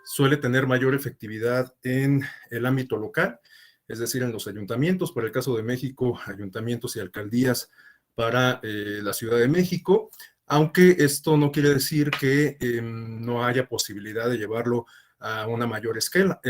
suele tener mayor efectividad en el ámbito local, es decir, en los ayuntamientos, para el caso de México, ayuntamientos y alcaldías para la Ciudad de México, aunque esto no quiere decir que no haya posibilidad de llevarlo a una mayor escala.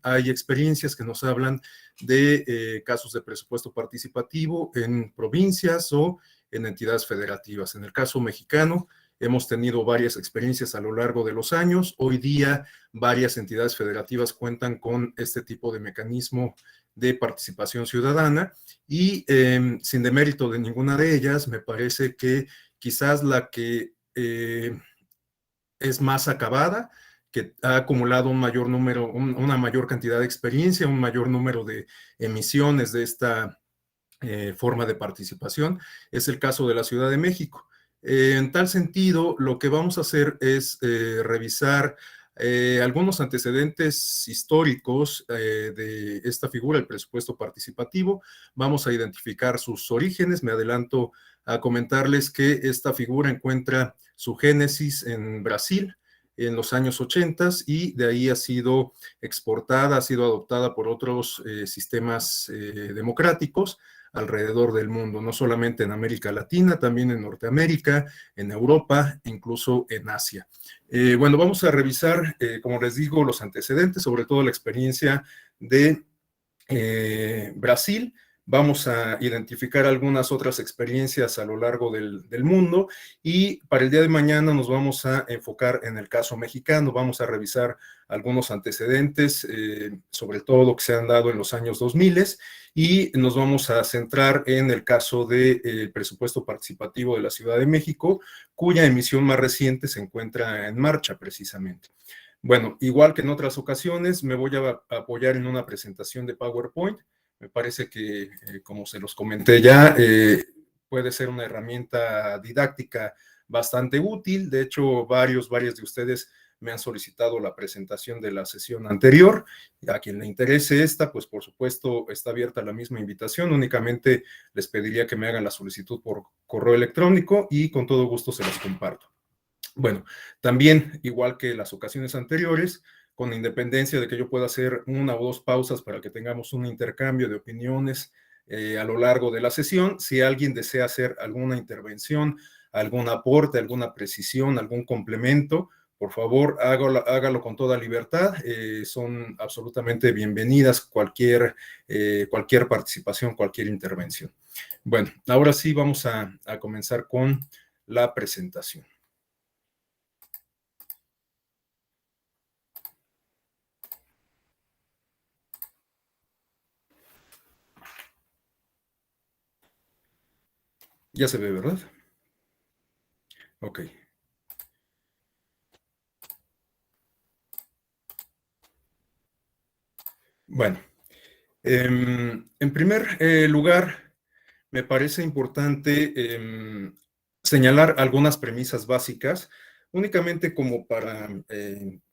Hay experiencias que nos hablan de casos de presupuesto participativo en provincias o en entidades federativas. En el caso mexicano, hemos tenido varias experiencias a lo largo de los años. Hoy día, varias entidades federativas cuentan con este tipo de mecanismo de participación ciudadana y sin demérito de ninguna de ellas, me parece que quizás la que es más acabada, que ha acumulado un mayor número, una mayor cantidad de experiencia, un mayor número de emisiones de esta forma de participación, es el caso de la Ciudad de México. En tal sentido, lo que vamos a hacer es revisar algunos antecedentes históricos de esta figura, el presupuesto participativo. Vamos a identificar sus orígenes. Me adelanto a comentarles que esta figura encuentra su génesis en Brasil en los años 80 y de ahí ha sido exportada, ha sido adoptada por otros sistemas democráticos alrededor del mundo, no solamente en América Latina, también en Norteamérica, en Europa, incluso en Asia. Bueno, vamos a revisar, como les digo, los antecedentes, sobre todo la experiencia de Brasil. Vamos a identificar algunas otras experiencias a lo largo del mundo y para el día de mañana nos vamos a enfocar en el caso mexicano. Vamos a revisar algunos antecedentes, sobre todo que se han dado en los años 2000 y nos vamos a centrar en el caso del presupuesto participativo de la Ciudad de México, cuya emisión más reciente se encuentra en marcha precisamente. Bueno, igual que en otras ocasiones, me voy a apoyar en una presentación de PowerPoint. Me parece que, como se los comenté ya, puede ser una herramienta didáctica bastante útil. De hecho, varias de ustedes me han solicitado la presentación de la sesión anterior. A quien le interese esta, pues por supuesto está abierta la misma invitación. Únicamente les pediría que me hagan la solicitud por correo electrónico y con todo gusto se los comparto. Bueno, también, igual que las ocasiones anteriores, con independencia de que yo pueda hacer una o dos pausas para que tengamos un intercambio de opiniones a lo largo de la sesión, si alguien desea hacer alguna intervención, algún aporte, alguna precisión, algún complemento, por favor, hágalo con toda libertad. Son absolutamente bienvenidas cualquier participación, cualquier intervención. Bueno, ahora sí vamos a comenzar con la presentación. Ya se ve, ¿verdad? Ok. Bueno, en primer lugar, me parece importante señalar algunas premisas básicas, únicamente como para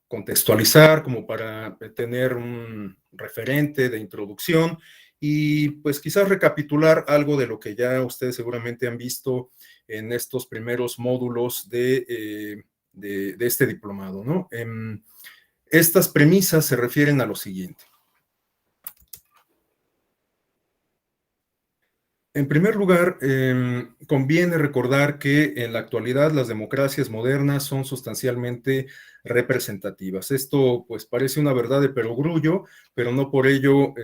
contextualizar, como para tener un referente de introducción y pues quizás recapitular algo de lo que ya ustedes seguramente han visto en estos primeros módulos de este diplomado, ¿no? Estas premisas se refieren a lo siguiente. En primer lugar, conviene recordar que en la actualidad las democracias modernas son sustancialmente representativas. Esto pues parece una verdad de perogrullo, pero no por ello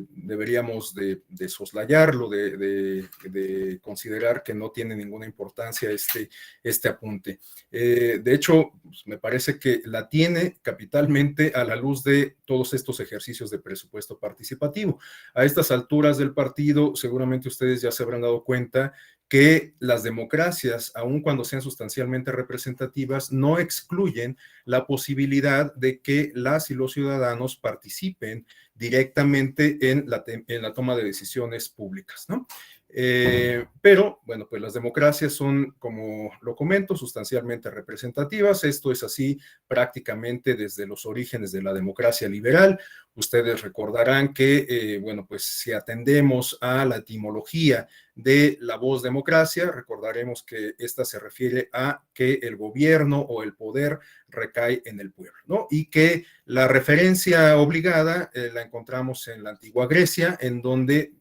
deberíamos de soslayarlo, de considerar que no tiene ninguna importancia este apunte. De hecho, pues, me parece que la tiene capitalmente a la luz de todos estos ejercicios de presupuesto participativo. A estas alturas del partido, seguramente ustedes ya se habrán dado cuenta que las democracias, aun cuando sean sustancialmente representativas, no excluyen la posibilidad de que las y los ciudadanos participen directamente en la toma de decisiones públicas, ¿no? Pero, bueno, pues las democracias son, como lo comento, sustancialmente representativas. Esto es así prácticamente desde los orígenes de la democracia liberal. Ustedes recordarán que, bueno, pues si atendemos a la etimología de la voz democracia, recordaremos que esta se refiere a que el gobierno o el poder recae en el pueblo, ¿no? Y que la referencia obligada la encontramos en la antigua Grecia, en donde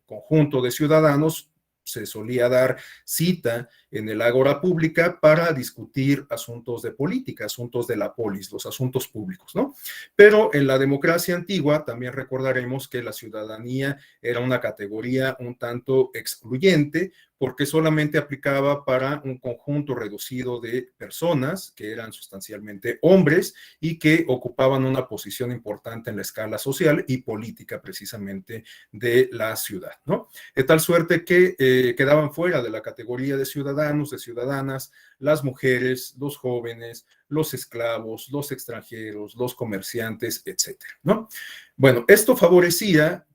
conjunto de ciudadanos se solía dar cita en el ágora pública para discutir asuntos de política, asuntos de la polis, los asuntos públicos, ¿no? Pero en la democracia antigua también recordaremos que la ciudadanía era una categoría un tanto excluyente porque solamente aplicaba para un conjunto reducido de personas que eran sustancialmente hombres y que ocupaban una posición importante en la escala social y política precisamente de la ciudad, ¿no? De tal suerte que quedaban fuera de la categoría de ciudadanos, de ciudadanas, las mujeres, los jóvenes, los esclavos, los extranjeros, los comerciantes, etcétera, ¿no? Bueno, esto favorecía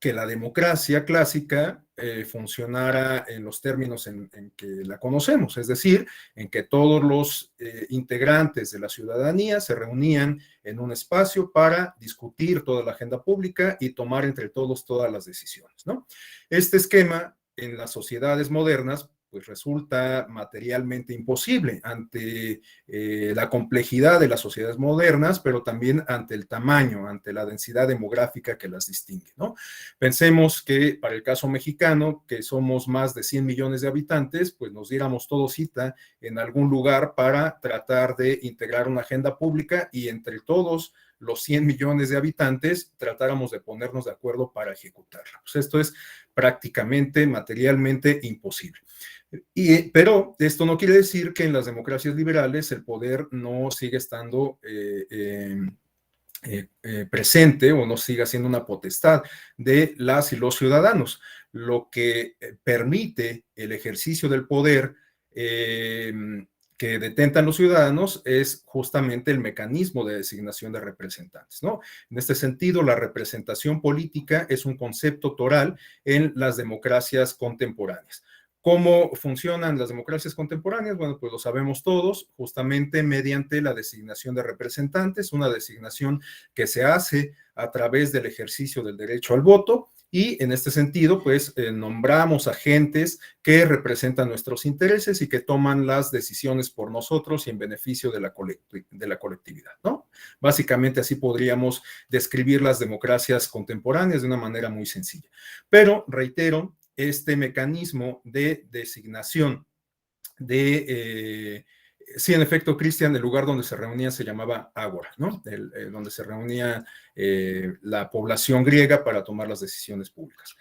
que la democracia clásica funcionara en los términos en que la conocemos, es decir, en que todos los integrantes de la ciudadanía se reunían en un espacio para discutir toda la agenda pública y tomar entre todos todas las decisiones, ¿no? Este esquema en las sociedades modernas pues resulta materialmente imposible ante la complejidad de las sociedades modernas, pero también ante el tamaño, ante la densidad demográfica que las distingue, ¿no? Pensemos que para el caso mexicano, que somos más de 100 millones de habitantes, pues nos diéramos todos cita en algún lugar para tratar de integrar una agenda pública y entre todos los 100 millones de habitantes tratáramos de ponernos de acuerdo para ejecutarla. Pues esto es prácticamente materialmente imposible. Pero esto no quiere decir que en las democracias liberales el poder no siga estando presente o no siga siendo una potestad de las y los ciudadanos, lo que permite el ejercicio del poder que detentan los ciudadanos es justamente el mecanismo de designación de representantes, ¿no? En este sentido, la representación política es un concepto toral en las democracias contemporáneas. ¿Cómo funcionan las democracias contemporáneas? Bueno, pues lo sabemos todos, justamente mediante la designación de representantes, una designación que se hace a través del ejercicio del derecho al voto y en este sentido, pues nombramos agentes que representan nuestros intereses y que toman las decisiones por nosotros y en beneficio de la colectividad, ¿no? Básicamente así podríamos describir las democracias contemporáneas de una manera muy sencilla. Pero, reitero, este mecanismo de designación de, sí, en efecto, Cristian, el lugar donde se reunía se llamaba Ágora, ¿no? Donde se reunía la población griega para tomar las decisiones públicas.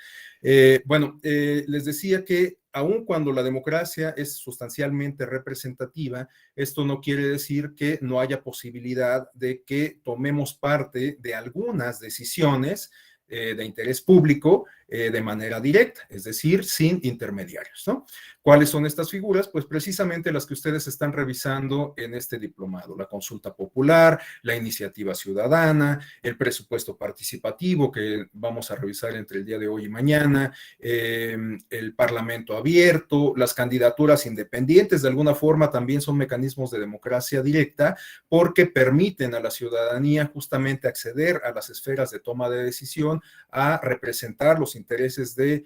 Bueno, les decía que aun cuando la democracia es sustancialmente representativa, esto no quiere decir que no haya posibilidad de que tomemos parte de algunas decisiones de interés público de manera directa, es decir, sin intermediarios, ¿no? ¿Cuáles son estas figuras? Pues precisamente las que ustedes están revisando en este diplomado, la consulta popular, la iniciativa ciudadana, el presupuesto participativo que vamos a revisar entre el día de hoy y mañana, el parlamento abierto, las candidaturas independientes, de alguna forma también son mecanismos de democracia directa porque permiten a la ciudadanía justamente acceder a las esferas de toma de decisión, a representar los intereses de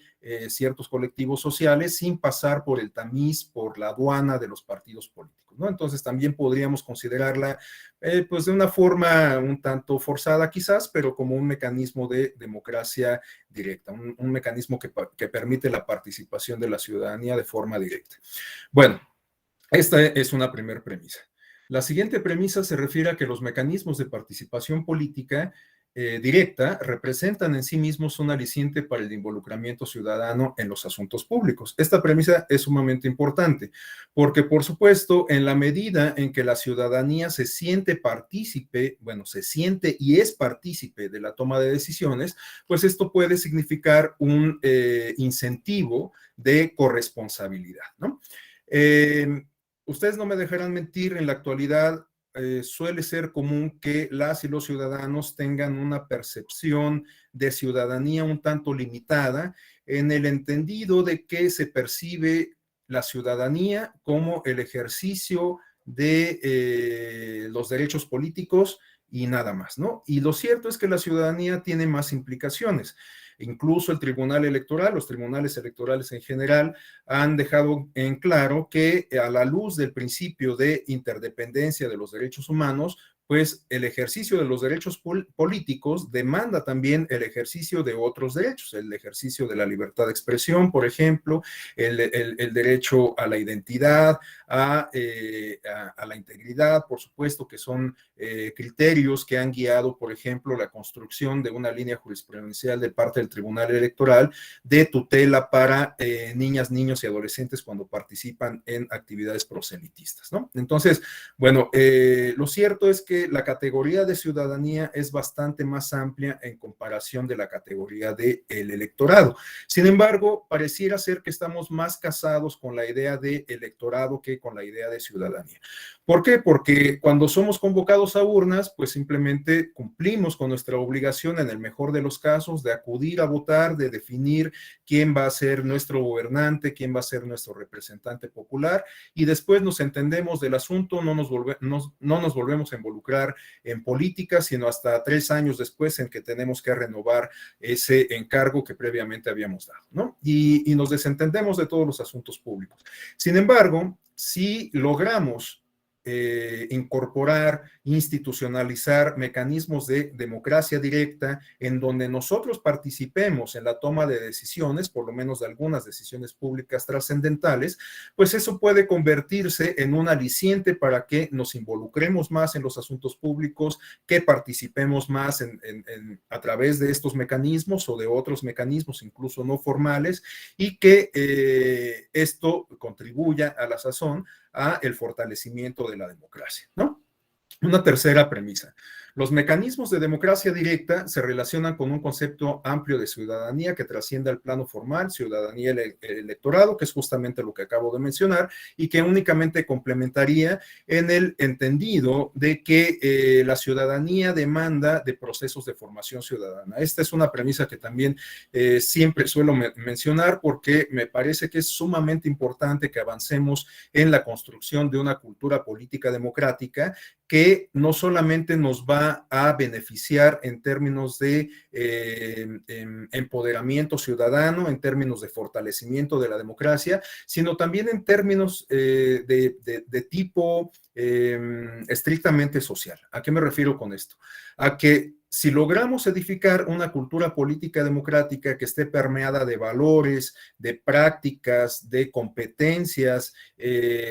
ciertos colectivos sociales sin pasar por el tamiz, por la aduana de los partidos políticos, ¿no? Entonces también podríamos considerarla pues de una forma un tanto forzada quizás, pero como un mecanismo de democracia directa, un mecanismo que permite la participación de la ciudadanía de forma directa. Bueno, esta es una primera premisa. La siguiente premisa se refiere a que los mecanismos de participación política directa representan en sí mismos un aliciente para el involucramiento ciudadano en los asuntos públicos. Esta premisa es sumamente importante porque, por supuesto, en la medida en que la ciudadanía se siente partícipe, bueno, se siente y es partícipe de la toma de decisiones, pues esto puede significar un incentivo de corresponsabilidad, ¿no? Ustedes no me dejarán mentir, en la actualidad suele ser común que las y los ciudadanos tengan una percepción de ciudadanía un tanto limitada en el entendido de que se percibe la ciudadanía como el ejercicio de los derechos políticos y nada más, ¿no? Y lo cierto es que la ciudadanía tiene más implicaciones. Incluso el Tribunal Electoral, los tribunales electorales en general, han dejado en claro que a la luz del principio de interdependencia de los derechos humanos, pues el ejercicio de los derechos políticos demanda también el ejercicio de otros derechos, el ejercicio de la libertad de expresión, por ejemplo, el derecho a la identidad, a la integridad, por supuesto, que son criterios que han guiado, por ejemplo, la construcción de una línea jurisprudencial de parte del Tribunal Electoral de tutela para niñas, niños y adolescentes cuando participan en actividades proselitistas, ¿no? Entonces, bueno, lo cierto es que la categoría de ciudadanía es bastante más amplia en comparación de la categoría del electorado. Sin embargo, pareciera ser que estamos más casados con la idea de electorado que con la idea de ciudadanía. ¿Por qué? Porque cuando somos convocados a urnas, pues simplemente cumplimos con nuestra obligación, en el mejor de los casos, de acudir a votar, de definir quién va a ser nuestro gobernante, quién va a ser nuestro representante popular, y después nos entendemos del asunto, no nos volvemos a involucrar en política, sino hasta 3 años después en que tenemos que renovar ese encargo que previamente habíamos dado, ¿no? Y nos desentendemos de todos los asuntos públicos. Sin embargo, si logramos incorporar, institucionalizar mecanismos de democracia directa en donde nosotros participemos en la toma de decisiones, por lo menos de algunas decisiones públicas trascendentales, pues eso puede convertirse en un aliciente para que nos involucremos más en los asuntos públicos, que participemos más a través de estos mecanismos o de otros mecanismos, incluso no formales, y que esto contribuya a la sazón a el fortalecimiento de la democracia, ¿no? Una tercera premisa. Los mecanismos de democracia directa se relacionan con un concepto amplio de ciudadanía que trasciende al plano formal, ciudadanía electorado, que es justamente lo que acabo de mencionar, y que únicamente complementaría en el entendido de que la ciudadanía demanda de procesos de formación ciudadana. Esta es una premisa que también siempre suelo mencionar porque me parece que es sumamente importante que avancemos en la construcción de una cultura política democrática que no solamente nos va a beneficiar en términos de empoderamiento ciudadano, en términos de fortalecimiento de la democracia, sino también en términos de tipo estrictamente social. ¿A qué me refiero con esto? A que si logramos edificar una cultura política democrática que esté permeada de valores, de prácticas, de competencias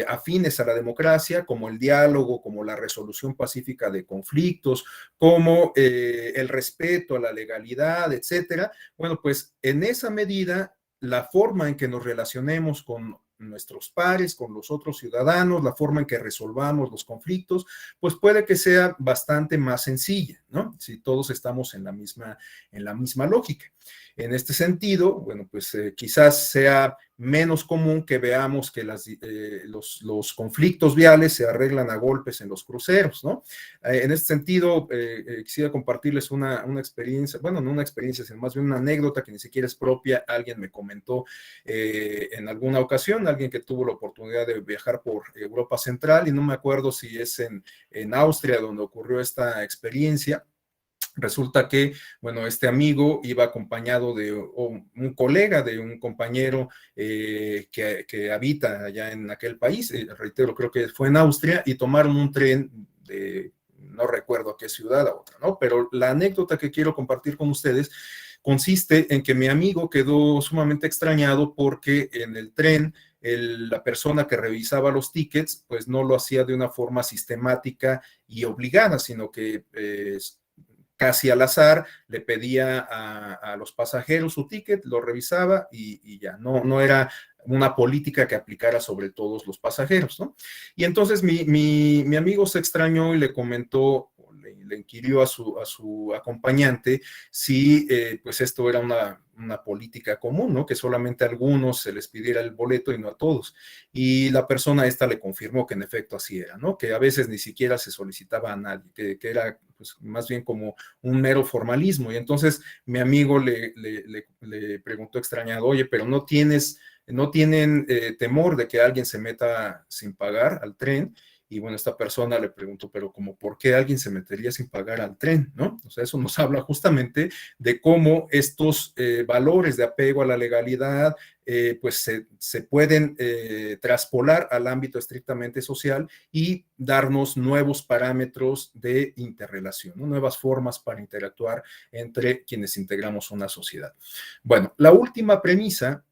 afines a la democracia, como el diálogo, como la resolución pacífica de conflictos, como el respeto a la legalidad, etcétera, bueno, pues en esa medida, la forma en que nos relacionemos con nuestros pares, con los otros ciudadanos, la forma en que resolvamos los conflictos, pues puede que sea bastante más sencilla, ¿no? Si todos estamos en la misma lógica. En este sentido, bueno, pues quizás sea menos común que veamos que los conflictos viales se arreglan a golpes en los cruceros, ¿no? En este sentido, quisiera compartirles una experiencia, bueno, no una experiencia, sino más bien una anécdota que ni siquiera es propia. Alguien me comentó en alguna ocasión, alguien que tuvo la oportunidad de viajar por Europa Central, y no me acuerdo si es en Austria donde ocurrió esta experiencia. Resulta que, bueno, este amigo iba acompañado de un colega, de un compañero que habita allá en aquel país, reitero, creo que fue en Austria, y tomaron un tren no recuerdo a qué ciudad, a otra, ¿no? Pero la anécdota que quiero compartir con ustedes consiste en que mi amigo quedó sumamente extrañado porque en el tren la persona que revisaba los tickets, pues no lo hacía de una forma sistemática y obligada, sino que casi al azar le pedía a los pasajeros su ticket, lo revisaba y ya, no era una política que aplicara sobre todos los pasajeros, ¿no? Y entonces mi amigo se extrañó y le comentó, le inquirió a su acompañante si pues esto era una política común, ¿no? Que solamente a algunos se les pidiera el boleto y no a todos. Y la persona esta le confirmó que en efecto así era, ¿no? Que a veces ni siquiera se solicitaba a nadie, que era pues más bien como un mero formalismo. Y entonces mi amigo le preguntó extrañado, oye, pero no tienen temor de que alguien se meta sin pagar al tren. Y bueno, esta persona le preguntó, pero como, ¿por qué alguien se metería sin pagar al tren? ¿No? O sea, eso nos habla justamente de cómo estos valores de apego a la legalidad, pues se pueden traspolar al ámbito estrictamente social y darnos nuevos parámetros de interrelación, ¿no? Nuevas formas para interactuar entre quienes integramos una sociedad. Bueno, la última premisa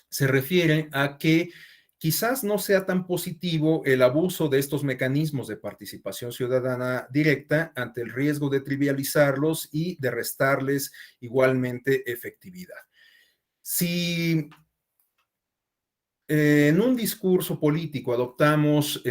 se refiere a que quizás no sea tan positivo el abuso de estos mecanismos de participación ciudadana directa ante el riesgo de trivializarlos y de restarles igualmente efectividad. Si en un discurso político adoptamos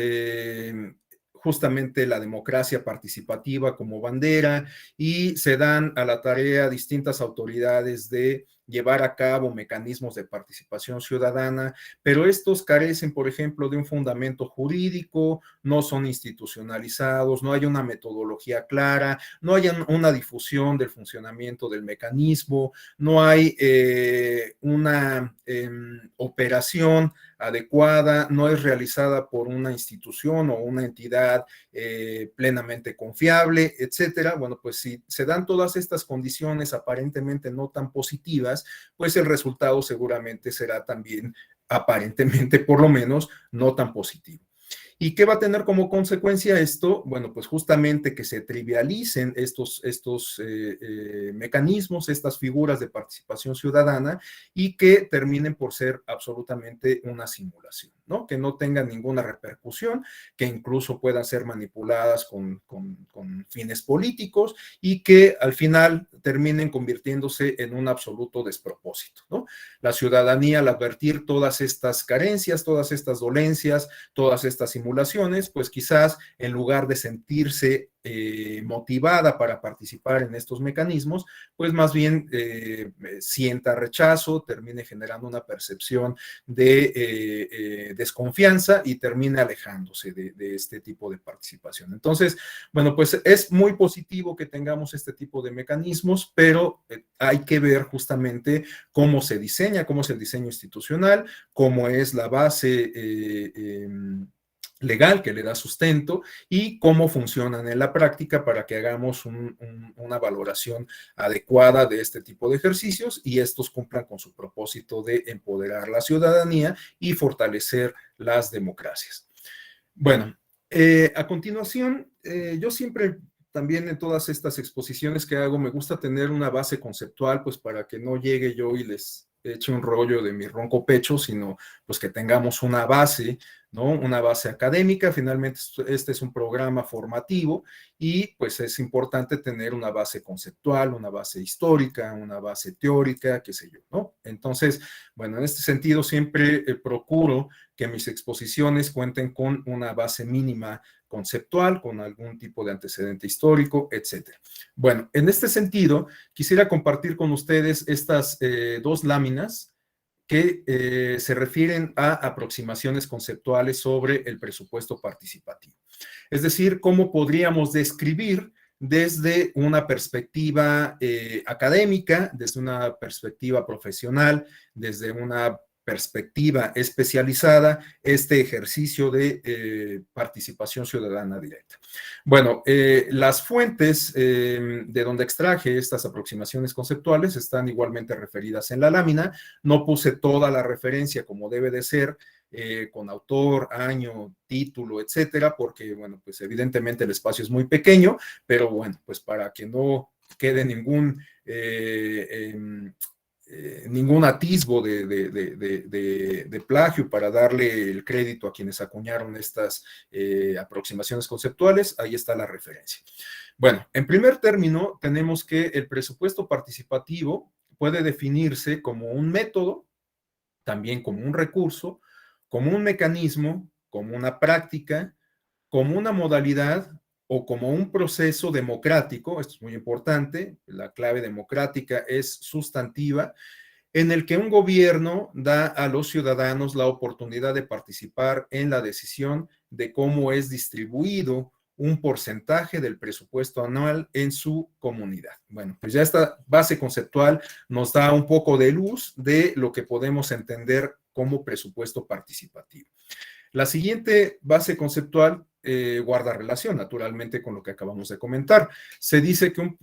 justamente la democracia participativa como bandera y se dan a la tarea distintas autoridades de llevar a cabo mecanismos de participación ciudadana, pero estos carecen, por ejemplo, de un fundamento jurídico, no son institucionalizados, no hay una metodología clara, no hay una difusión del funcionamiento del mecanismo, no hay una operación adecuada, no es realizada por una institución o una entidad plenamente confiable, etcétera. Bueno, pues si se dan todas estas condiciones aparentemente no tan positivas, pues el resultado seguramente será también aparentemente, por lo menos, no tan positivo. ¿Y qué va a tener como consecuencia esto? Bueno, pues justamente que se trivialicen estos mecanismos, estas figuras de participación ciudadana y que terminen por ser absolutamente una simulación, ¿no? Que no tengan ninguna repercusión, que incluso puedan ser manipuladas con fines políticos y que al final terminen convirtiéndose en un absoluto despropósito, ¿no? La ciudadanía, al advertir todas estas carencias, todas estas dolencias, todas estas simulaciones, pues quizás en lugar de sentirse motivada para participar en estos mecanismos, pues más bien sienta rechazo, termine generando una percepción de desconfianza y termine alejándose de este tipo de participación. Entonces, bueno, pues es muy positivo que tengamos este tipo de mecanismos, pero hay que ver justamente cómo se diseña, cómo es el diseño institucional, cómo es la base legal que le da sustento y cómo funcionan en la práctica para que hagamos una valoración adecuada de este tipo de ejercicios y estos cumplan con su propósito de empoderar la ciudadanía y fortalecer las democracias. Bueno, a continuación, yo siempre también en todas estas exposiciones que hago me gusta tener una base conceptual, pues para que no llegue yo y les eche un rollo de mi ronco pecho, sino pues que tengamos una base, ¿no? Una base académica. Finalmente este es un programa formativo y pues es importante tener una base conceptual, una base histórica, una base teórica, qué sé yo, ¿no? Entonces, bueno, en este sentido siempre procuro que mis exposiciones cuenten con una base mínima conceptual, con algún tipo de antecedente histórico, etcétera. Bueno, en este sentido, quisiera compartir con ustedes estas dos láminas que se refieren a aproximaciones conceptuales sobre el presupuesto participativo. Es decir, cómo podríamos describir desde una perspectiva académica, desde una perspectiva profesional, desde una perspectiva especializada, este ejercicio de participación ciudadana directa. Bueno, las fuentes de donde extraje estas aproximaciones conceptuales están igualmente referidas en la lámina. No puse toda la referencia como debe de ser, con autor, año, título, etcétera, porque, bueno, pues evidentemente el espacio es muy pequeño, pero bueno, pues para que no quede ningún atisbo de plagio para darle el crédito a quienes acuñaron estas aproximaciones conceptuales, ahí está la referencia. Bueno, en primer término, tenemos que el presupuesto participativo puede definirse como un método, también como un recurso, como un mecanismo, como una práctica, como una modalidad o como un proceso democrático. Esto es muy importante, la clave democrática es sustantiva, en el que un gobierno da a los ciudadanos la oportunidad de participar en la decisión de cómo es distribuido un porcentaje del presupuesto anual en su comunidad. Bueno, pues ya esta base conceptual nos da un poco de luz de lo que podemos entender como presupuesto participativo. La siguiente base conceptual guarda relación, naturalmente, con lo que acabamos de comentar. Se dice que un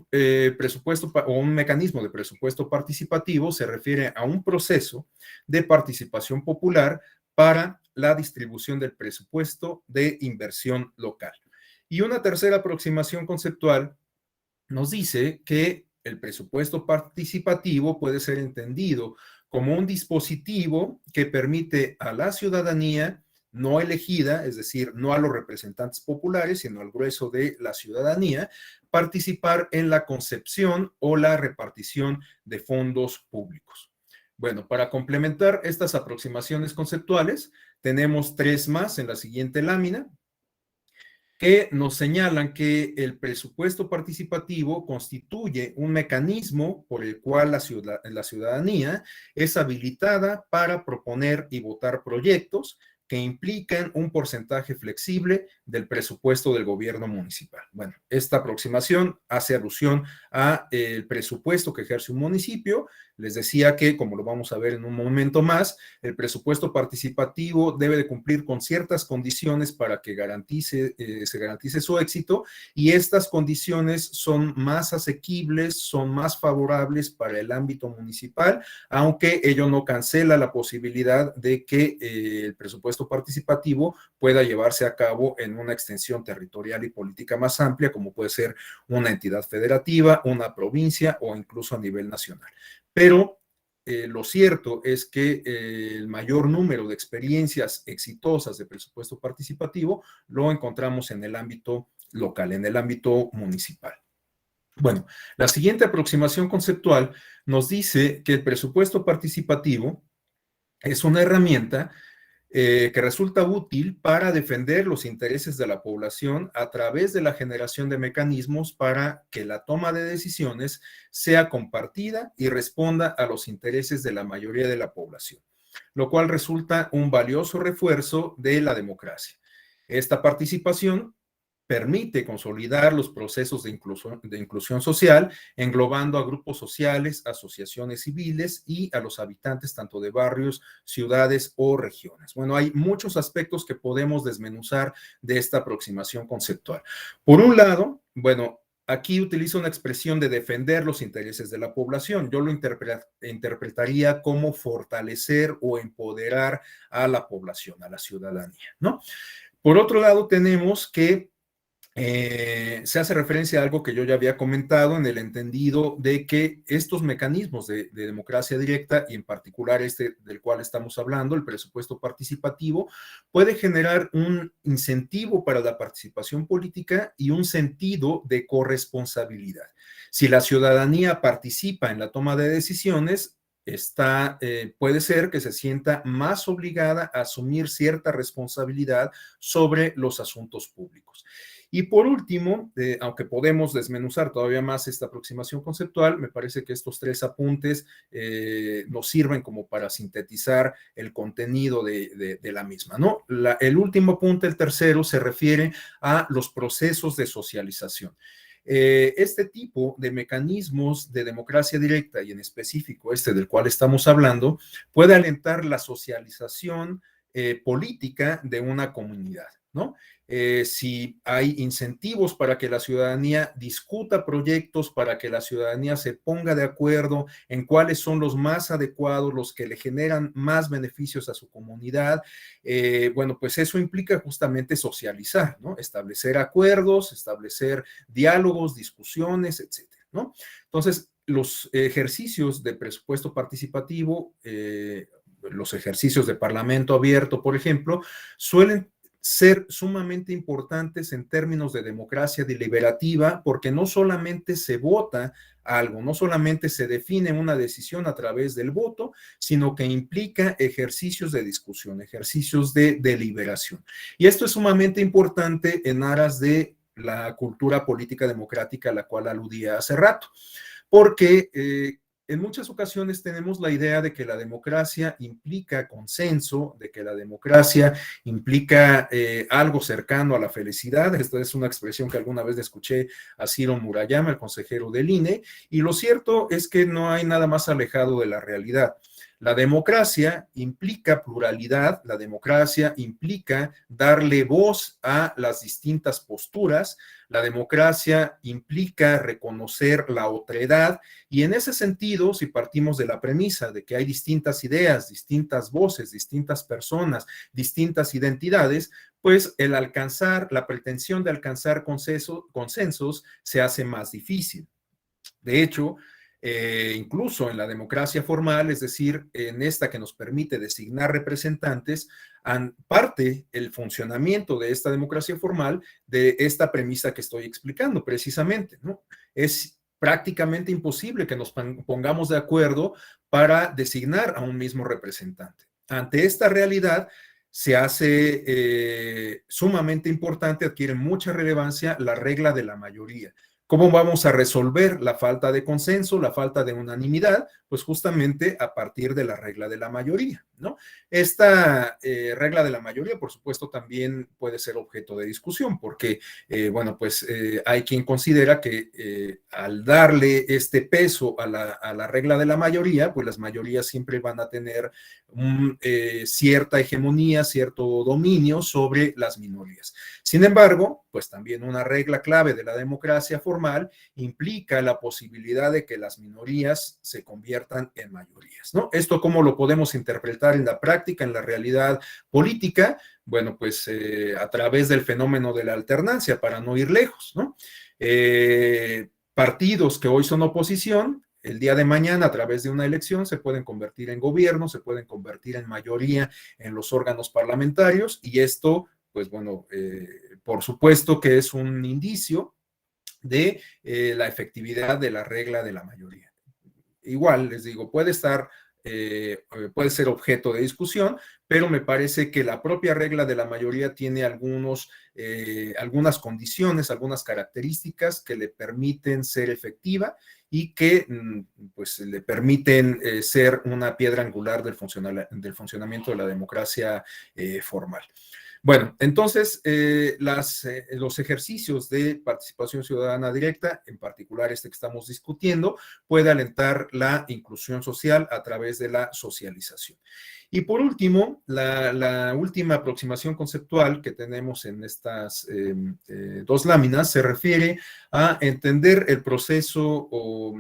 presupuesto o un mecanismo de presupuesto participativo se refiere a un proceso de participación popular para la distribución del presupuesto de inversión local. Y una tercera aproximación conceptual nos dice que el presupuesto participativo puede ser entendido como un dispositivo que permite a la ciudadanía no elegida, es decir, no a los representantes populares, sino al grueso de la ciudadanía, participar en la concepción o la repartición de fondos públicos. Bueno, para complementar estas aproximaciones conceptuales, tenemos tres más en la siguiente lámina, que nos señalan que el presupuesto participativo constituye un mecanismo por el cual la ciudadanía es habilitada para proponer y votar proyectos que implican un porcentaje flexible del presupuesto del gobierno municipal. Bueno, esta aproximación hace alusión al presupuesto que ejerce un municipio. Les decía que, como lo vamos a ver en un momento más, el presupuesto participativo debe de cumplir con ciertas condiciones para que se garantice su éxito, y estas condiciones son más asequibles, son más favorables para el ámbito municipal, aunque ello no cancela la posibilidad de que el presupuesto participativo pueda llevarse a cabo en una extensión territorial y política más amplia, como puede ser una entidad federativa, una provincia o incluso a nivel nacional. Pero lo cierto es que el mayor número de experiencias exitosas de presupuesto participativo lo encontramos en el ámbito local, en el ámbito municipal. Bueno, la siguiente aproximación conceptual nos dice que el presupuesto participativo es una herramienta que resulta útil para defender los intereses de la población a través de la generación de mecanismos para que la toma de decisiones sea compartida y responda a los intereses de la mayoría de la población, lo cual resulta un valioso refuerzo de la democracia. Esta participación permite consolidar los procesos de inclusión social, englobando a grupos sociales, asociaciones civiles y a los habitantes tanto de barrios, ciudades o regiones. Bueno, hay muchos aspectos que podemos desmenuzar de esta aproximación conceptual. Por un lado, bueno, aquí utilizo una expresión de defender los intereses de la población. Yo lo interpretaría como fortalecer o empoderar a la población, a la ciudadanía, ¿no? Por otro lado, tenemos que se hace referencia a algo que yo ya había comentado en el entendido de que estos mecanismos de democracia directa, y en particular este del cual estamos hablando, el presupuesto participativo, puede generar un incentivo para la participación política y un sentido de corresponsabilidad. Si la ciudadanía participa en la toma de decisiones, puede ser que se sienta más obligada a asumir cierta responsabilidad sobre los asuntos públicos. Y por último, aunque podemos desmenuzar todavía más esta aproximación conceptual, me parece que estos tres apuntes nos sirven como para sintetizar el contenido de la misma, ¿no? El último apunte, el tercero, se refiere a los procesos de socialización. Este tipo de mecanismos de democracia directa, y en específico este del cual estamos hablando, puede alentar la socialización política de una comunidad, ¿no? Si hay incentivos para que la ciudadanía discuta proyectos, para que la ciudadanía se ponga de acuerdo en cuáles son los más adecuados, los que le generan más beneficios a su comunidad, bueno, pues eso implica justamente socializar, ¿no? Establecer acuerdos, establecer diálogos, discusiones, etcétera, ¿no? Entonces, los ejercicios de presupuesto participativo, los ejercicios de parlamento abierto, por ejemplo, suelen ser sumamente importantes en términos de democracia deliberativa, porque no solamente se vota algo, no solamente se define una decisión a través del voto, sino que implica ejercicios de discusión, ejercicios de deliberación. Y esto es sumamente importante en aras de la cultura política democrática a la cual aludía hace rato, porque en muchas ocasiones tenemos la idea de que la democracia implica consenso, de que la democracia implica algo cercano a la felicidad. Esta es una expresión que alguna vez le escuché a Ciro Murayama, el consejero del INE, y lo cierto es que no hay nada más alejado de la realidad. La democracia implica pluralidad, la democracia implica darle voz a las distintas posturas, la democracia implica reconocer la otredad y en ese sentido, si partimos de la premisa de que hay distintas ideas, distintas voces, distintas personas, distintas identidades, pues el alcanzar, la pretensión de alcanzar consensos se hace más difícil. De hecho, incluso en la democracia formal, es decir, en esta que nos permite designar representantes, parte el funcionamiento de esta democracia formal de esta premisa que estoy explicando precisamente, ¿no? Es prácticamente imposible que nos pongamos de acuerdo para designar a un mismo representante. Ante esta realidad, se hace sumamente importante, adquiere mucha relevancia la regla de la mayoría. ¿Cómo vamos a resolver la falta de consenso, la falta de unanimidad? Pues justamente a partir de la regla de la mayoría, ¿no? Esta regla de la mayoría, por supuesto, también puede ser objeto de discusión, porque, bueno, pues hay quien considera que al darle este peso a la regla de la mayoría, pues las mayorías siempre van a tener cierta hegemonía, cierto dominio sobre las minorías. Sin embargo, pues también una regla clave de la democracia formal implica la posibilidad de que las minorías se conviertan en mayorías, ¿no? ¿Esto cómo lo podemos interpretar en la práctica, en la realidad política? Bueno, pues a través del fenómeno de la alternancia, para no ir lejos, ¿no? Partidos que hoy son oposición, el día de mañana, a través de una elección, se pueden convertir en gobierno, se pueden convertir en mayoría en los órganos parlamentarios, y esto, pues bueno, por supuesto que es un indicio de la efectividad de la regla de la mayoría. Igual, les digo, puede ser objeto de discusión, pero me parece que la propia regla de la mayoría tiene algunas condiciones, algunas características que le permiten ser efectiva y que pues le permiten ser una piedra angular del funcionamiento de la democracia formal. Bueno, entonces los ejercicios de participación ciudadana directa, en particular este que estamos discutiendo, puede alentar la inclusión social a través de la socialización. Y por último, la última aproximación conceptual que tenemos en estas dos láminas se refiere a entender el proceso o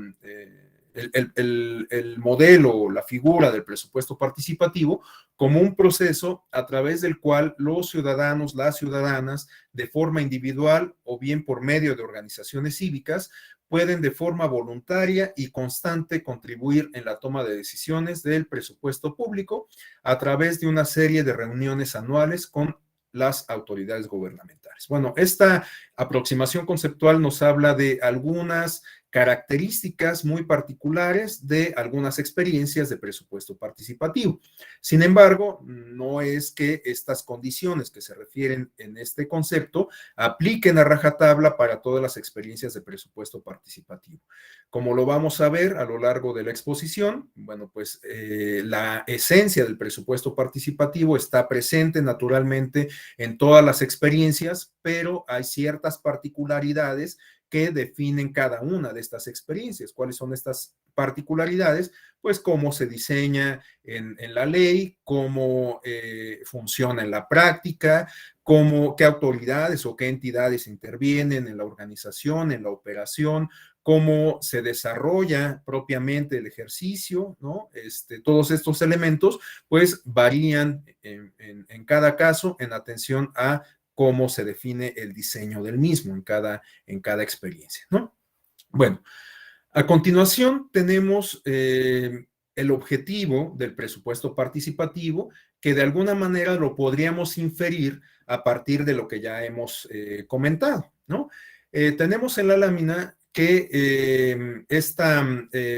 el modelo o la figura del presupuesto participativo como un proceso a través del cual los ciudadanos, las ciudadanas, de forma individual o bien por medio de organizaciones cívicas, pueden de forma voluntaria y constante contribuir en la toma de decisiones del presupuesto público a través de una serie de reuniones anuales con las autoridades gubernamentales. Bueno, esta aproximación conceptual nos habla de algunas características muy particulares de algunas experiencias de presupuesto participativo. Sin embargo, no es que estas condiciones que se refieren en este concepto apliquen a rajatabla para todas las experiencias de presupuesto participativo. Como lo vamos a ver a lo largo de la exposición, bueno, pues la esencia del presupuesto participativo está presente naturalmente en todas las experiencias, pero hay ciertas particularidades que definen cada una de estas experiencias. ¿Cuáles son estas particularidades? Pues cómo se diseña en la ley, cómo funciona en la práctica, qué autoridades o qué entidades intervienen en la organización, en la operación, cómo se desarrolla propiamente el ejercicio, ¿no? Todos estos elementos, pues varían en cada caso en atención a cómo se define el diseño del mismo en cada experiencia, ¿no? Bueno, a continuación tenemos el objetivo del presupuesto participativo, que de alguna manera lo podríamos inferir a partir de lo que ya hemos comentado, ¿no? Tenemos en la lámina que esta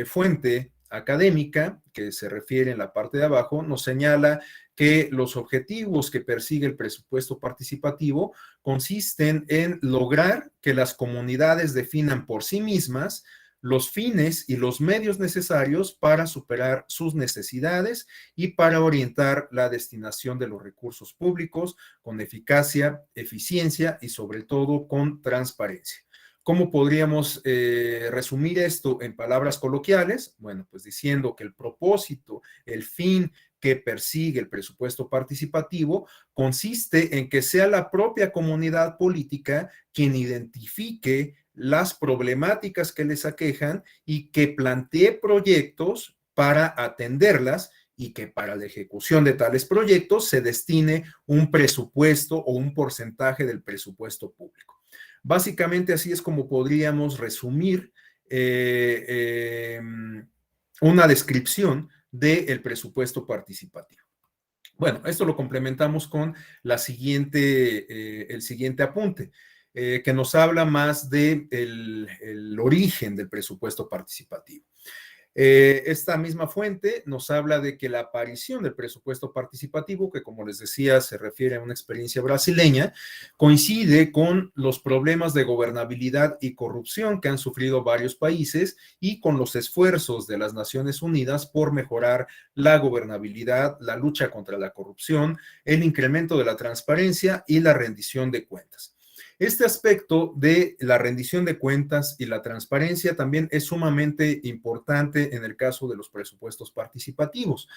fuente académica, que se refiere en la parte de abajo, nos señala que los objetivos que persigue el presupuesto participativo consisten en lograr que las comunidades definan por sí mismas los fines y los medios necesarios para superar sus necesidades y para orientar la destinación de los recursos públicos con eficacia, eficiencia y sobre todo con transparencia. ¿Cómo podríamos resumir esto en palabras coloquiales? Bueno, pues diciendo que el propósito, el fin que persigue el presupuesto participativo consiste en que sea la propia comunidad política quien identifique las problemáticas que les aquejan y que plantee proyectos para atenderlas y que para la ejecución de tales proyectos se destine un presupuesto o un porcentaje del presupuesto público. Básicamente así es como podríamos resumir una descripción del presupuesto participativo. Esto lo complementamos con el siguiente apunte, que nos habla más del el origen del presupuesto participativo. Esta misma fuente nos habla de que la aparición del presupuesto participativo, que como les decía se refiere a una experiencia brasileña, coincide con los problemas de gobernabilidad y corrupción que han sufrido varios países y con los esfuerzos de las Naciones Unidas por mejorar la gobernabilidad, la lucha contra la corrupción, el incremento de la transparencia y la rendición de cuentas. Este aspecto de la rendición de cuentas y la transparencia también es sumamente importante en el caso de los presupuestos participativos.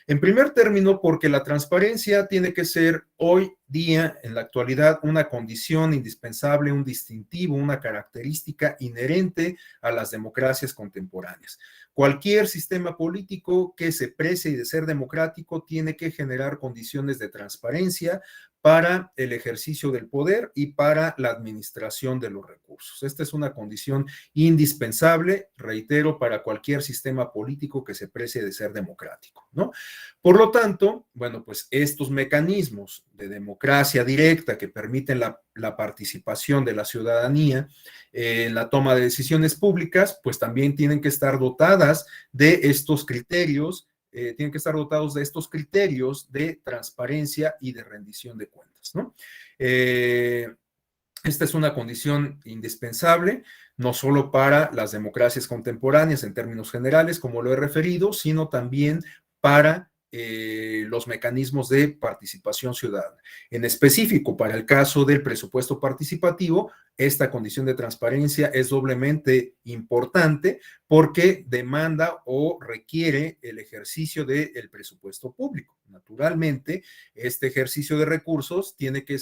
En primer término, porque la transparencia tiene que ser hoy día, en la actualidad, una condición indispensable, un distintivo, una característica inherente a las democracias contemporáneas. Cualquier sistema político que se precie de ser democrático tiene que generar condiciones de transparencia para el ejercicio del poder y para la administración de los recursos. Esta es una condición indispensable, reitero, para cualquier sistema político que se precie de ser democrático, ¿no? Por lo tanto, pues estos mecanismos de democracia directa que permiten la participación de la ciudadanía en la toma de decisiones públicas, pues también tienen que estar dotadas de estos criterios, tienen que estar dotados de estos criterios de transparencia y de rendición de cuentas, ¿no? Esta es una condición indispensable, no solo para las democracias contemporáneas en términos generales, como lo he referido, sino también para los mecanismos de participación ciudadana. En específico, para el caso del presupuesto participativo, esta condición de transparencia es doblemente importante porque demanda o requiere el ejercicio del presupuesto público. Naturalmente, este ejercicio de recursos tiene que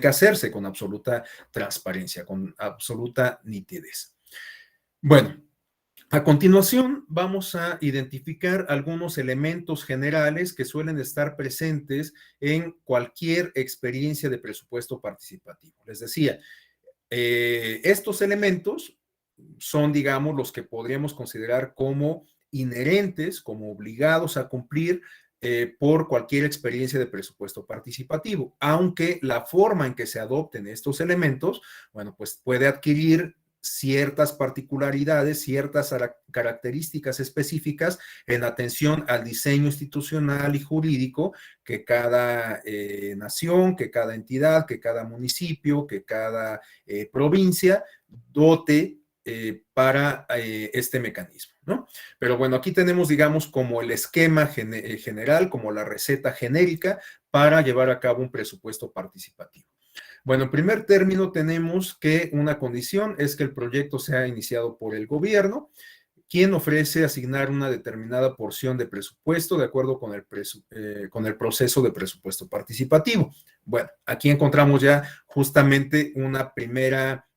hacerse con absoluta transparencia, con absoluta nitidez. A continuación, vamos a identificar algunos elementos generales que suelen estar presentes en cualquier experiencia de presupuesto participativo. Les decía, estos elementos son, digamos, los que podríamos considerar como inherentes, como obligados a cumplir por cualquier experiencia de presupuesto participativo, aunque la forma en que se adopten estos elementos, pues puede adquirir ciertas particularidades, ciertas características específicas en atención al diseño institucional y jurídico que cada nación, que cada entidad, que cada municipio, que cada provincia dote para este mecanismo, ¿no? Pero aquí tenemos, digamos, como el esquema general, como la receta genérica para llevar a cabo un presupuesto participativo. En primer término tenemos que una condición es que el proyecto sea iniciado por el gobierno, quien ofrece asignar una determinada porción de presupuesto de acuerdo con el proceso de presupuesto participativo. Aquí encontramos ya justamente una primera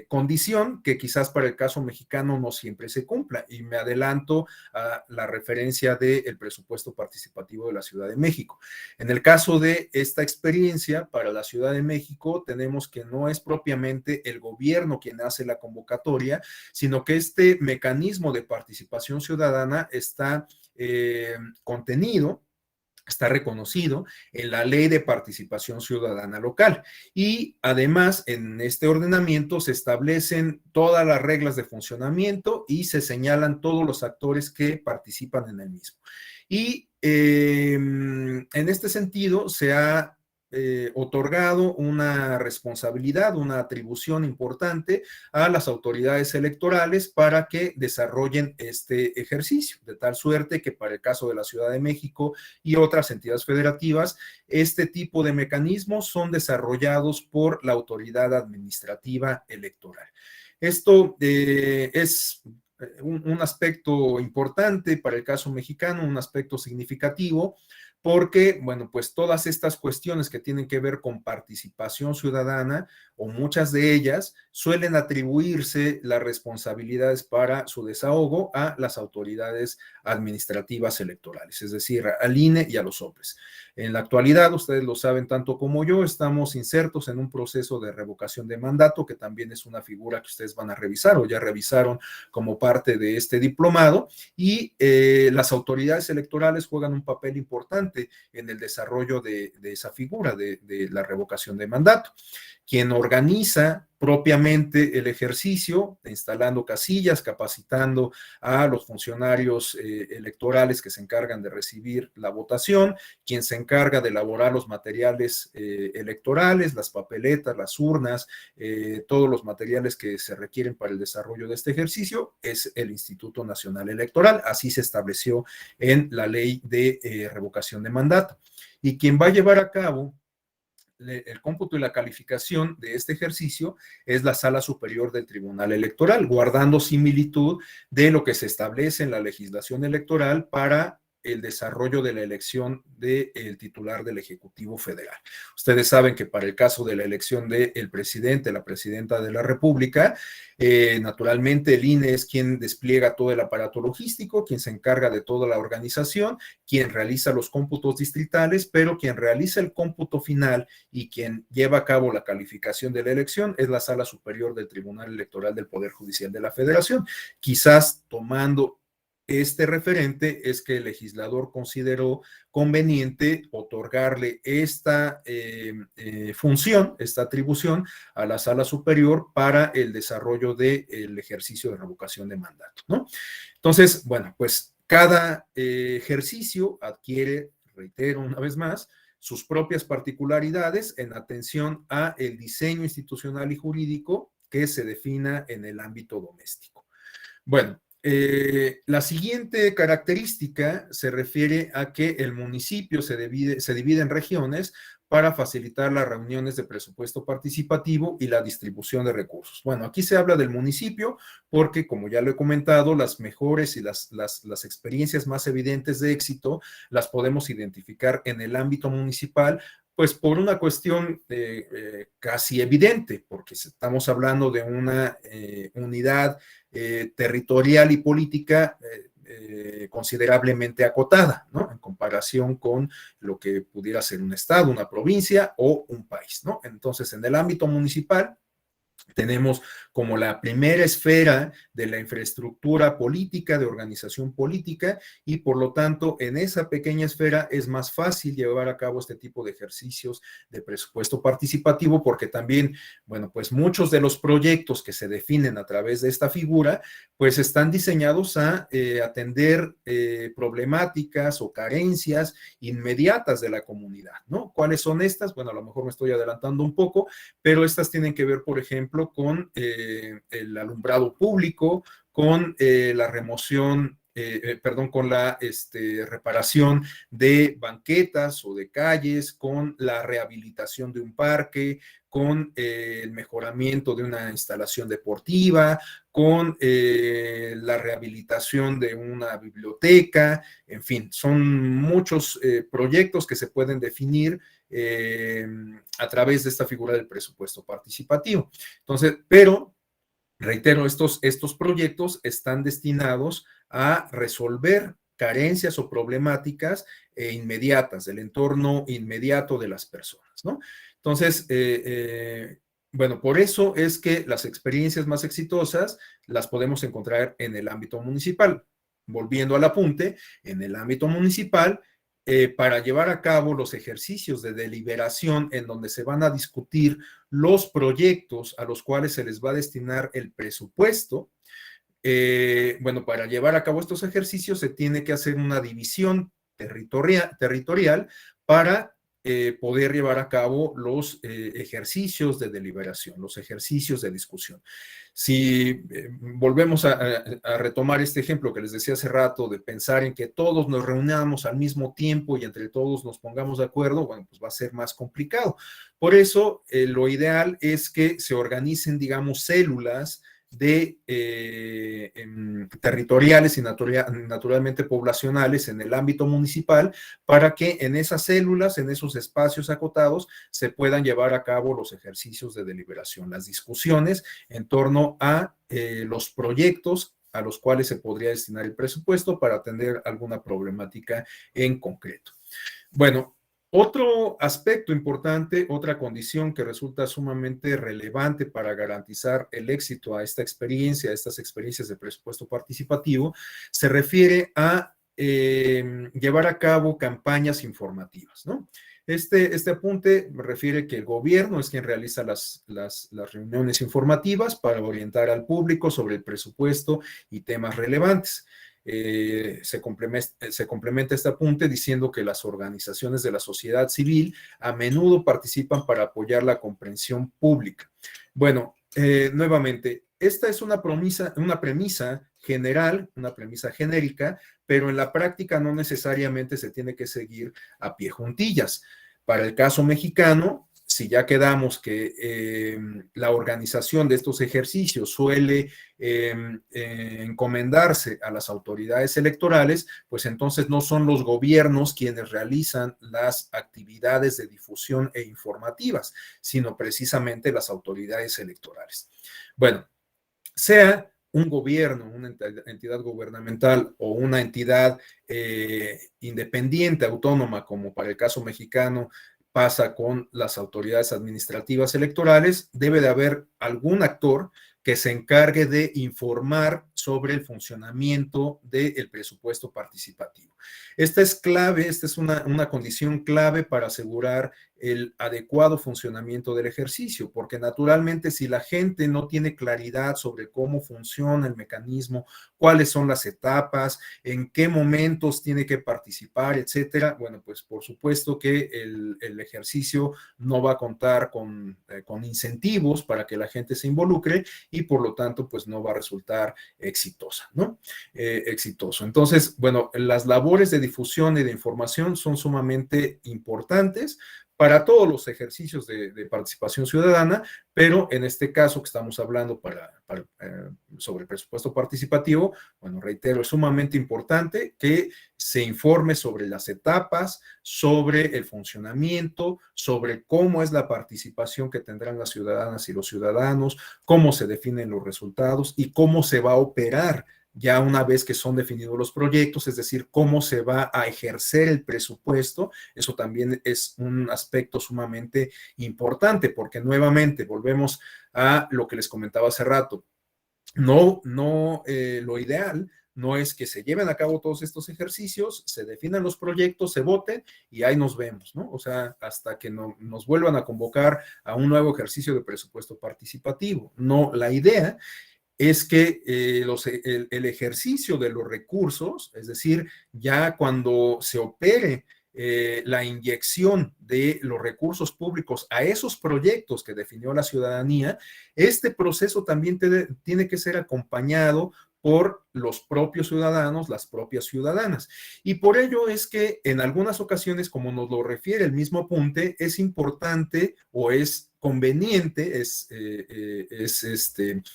condición que quizás para el caso mexicano no siempre se cumpla, y me adelanto a la referencia del presupuesto participativo de la Ciudad de México. En el caso de esta experiencia para la Ciudad de México, tenemos que no es propiamente el gobierno quien hace la convocatoria, sino que este mecanismo de participación ciudadana está contenido, está reconocido en la Ley de Participación Ciudadana Local. Y además, en este ordenamiento se establecen todas las reglas de funcionamiento y se señalan todos los actores que participan en el mismo. Y en este sentido se ha otorgado una responsabilidad, una atribución importante a las autoridades electorales para que desarrollen este ejercicio, de tal suerte que para el caso de la Ciudad de México y otras entidades federativas, este tipo de mecanismos son desarrollados por la autoridad administrativa electoral. Esto es un aspecto importante para el caso mexicano, un aspecto significativo, porque, bueno, pues todas estas cuestiones que tienen que ver con participación ciudadana, o muchas de ellas, suelen atribuirse las responsabilidades para su desahogo a las autoridades administrativas electorales, es decir, al INE y a los OPLES. En la actualidad, ustedes lo saben tanto como yo, estamos insertos en un proceso de revocación de mandato, que también es una figura que ustedes van a revisar o ya revisaron como parte de este diplomado, y las autoridades electorales juegan un papel importante en el desarrollo de esa figura de la revocación de mandato. Quien organiza propiamente el ejercicio, instalando casillas, capacitando a los funcionarios electorales que se encargan de recibir la votación, quien se encarga de elaborar los materiales electorales, las papeletas, las urnas, todos los materiales que se requieren para el desarrollo de este ejercicio, es el Instituto Nacional Electoral. Así se estableció en la ley de revocación de mandato. Y quien va a llevar a cabo el cómputo y la calificación de este ejercicio es la Sala Superior del Tribunal Electoral, guardando similitud de lo que se establece en la legislación electoral para el desarrollo de la elección del titular del Ejecutivo Federal. Ustedes saben que para el caso de la elección del presidente, la presidenta de la República, naturalmente el INE es quien despliega todo el aparato logístico, quien se encarga de toda la organización, quien realiza los cómputos distritales, pero quien realiza el cómputo final y quien lleva a cabo la calificación de la elección es la Sala Superior del Tribunal Electoral del Poder Judicial de la Federación. Quizás tomando este referente es que el legislador consideró conveniente otorgarle esta función, esta atribución a la Sala Superior para el desarrollo del ejercicio de revocación de mandato, ¿no? Entonces, bueno, pues cada ejercicio adquiere, reitero una vez más, sus propias particularidades en atención a el diseño institucional y jurídico que se defina en el ámbito doméstico. Bueno, la siguiente característica se refiere a que el municipio se divide en regiones para facilitar las reuniones de presupuesto participativo y la distribución de recursos. Bueno, aquí se habla del municipio porque, como ya lo he comentado, las mejores y las experiencias más evidentes de éxito las podemos identificar en el ámbito municipal, pues por una cuestión casi evidente, porque estamos hablando de una unidad territorial y política considerablemente acotada, ¿no? En comparación con lo que pudiera ser un estado, una provincia o un país, ¿no? Entonces, en el ámbito municipal, tenemos como la primera esfera de la infraestructura política, de organización política, y por lo tanto en esa pequeña esfera es más fácil llevar a cabo este tipo de ejercicios de presupuesto participativo, porque también, bueno, pues muchos de los proyectos que se definen a través de esta figura, pues están diseñados a atender problemáticas o carencias inmediatas de la comunidad, ¿no? ¿Cuáles son estas? Bueno, a lo mejor me estoy adelantando un poco, pero estas tienen que ver, por ejemplo, con el alumbrado público, con la remoción, con la reparación de banquetas o de calles, con la rehabilitación de un parque, con el mejoramiento de una instalación deportiva, con la rehabilitación de una biblioteca, en fin, son muchos proyectos que se pueden definir a través de esta figura del presupuesto participativo. Entonces, pero reitero, estos proyectos están destinados a resolver carencias o problemáticas inmediatas del entorno inmediato de las personas, ¿no? Entonces, bueno, por eso es que las experiencias más exitosas las podemos encontrar en el ámbito municipal. Volviendo al apunte, en el ámbito municipal, para llevar a cabo los ejercicios de deliberación en donde se van a discutir los proyectos a los cuales se les va a destinar el presupuesto. Bueno, para llevar a cabo estos ejercicios se tiene que hacer una división territorial para poder llevar a cabo los ejercicios de deliberación, los ejercicios de discusión. Si volvemos a retomar este ejemplo que les decía hace rato de pensar en que todos nos reunamos al mismo tiempo y entre todos nos pongamos de acuerdo, bueno, pues va a ser más complicado. Por eso, lo ideal es que se organicen, digamos, células territoriales y naturalmente poblacionales en el ámbito municipal para que en esas células, en esos espacios acotados, se puedan llevar a cabo los ejercicios de deliberación, las discusiones en torno a los proyectos a los cuales se podría destinar el presupuesto para atender alguna problemática en concreto. Bueno, otro aspecto importante, otra condición que resulta sumamente relevante para garantizar el éxito a esta experiencia, a estas experiencias de presupuesto participativo, se refiere a llevar a cabo campañas informativas, ¿no? Este apunte me refiere que el gobierno es quien realiza las reuniones informativas para orientar al público sobre el presupuesto y temas relevantes. Se complementa este apunte diciendo que las organizaciones de la sociedad civil a menudo participan para apoyar la comprensión pública. Bueno, nuevamente, esta es una premisa general, una premisa genérica, pero en la práctica no necesariamente se tiene que seguir a pie juntillas. Para el caso mexicano, si ya quedamos que la organización de estos ejercicios suele encomendarse a las autoridades electorales, pues entonces no son los gobiernos quienes realizan las actividades de difusión e informativas, sino precisamente las autoridades electorales. Bueno, sea un gobierno, una entidad gubernamental o una entidad independiente, autónoma, como para el caso mexicano pasa con las autoridades administrativas electorales, debe de haber algún actor que se encargue de informar sobre el funcionamiento del presupuesto participativo. Esta es clave, esta es una condición clave para asegurar el adecuado funcionamiento del ejercicio, porque naturalmente si la gente no tiene claridad sobre cómo funciona el mecanismo, cuáles son las etapas, en qué momentos tiene que participar, etcétera, bueno, pues por supuesto que el ejercicio no va a contar con incentivos para que la gente se involucre y por lo tanto pues no va a resultar exitosa, ¿no? Exitoso. Entonces, bueno, las labores de difusión y de información son sumamente importantes para todos los ejercicios de participación ciudadana, pero en este caso que estamos hablando sobre el presupuesto participativo, bueno, reitero, es sumamente importante que se informe sobre las etapas, sobre el funcionamiento, sobre cómo es la participación que tendrán las ciudadanas y los ciudadanos, cómo se definen los resultados y cómo se va a operar ya una vez que son definidos los proyectos, es decir, cómo se va a ejercer el presupuesto. Eso también es un aspecto sumamente importante, porque nuevamente volvemos a lo que les comentaba hace rato. Lo ideal no es que se lleven a cabo todos estos ejercicios, se definan los proyectos, se voten y ahí nos vemos, ¿no? O sea, hasta que nos vuelvan a convocar a un nuevo ejercicio de presupuesto participativo. No, la idea es que el ejercicio de los recursos, es decir, ya cuando se opere la inyección de los recursos públicos a esos proyectos que definió la ciudadanía, este proceso también tiene que ser acompañado por los propios ciudadanos, las propias ciudadanas. Y por ello es que en algunas ocasiones, como nos lo refiere el mismo apunte, es importante o es conveniente, es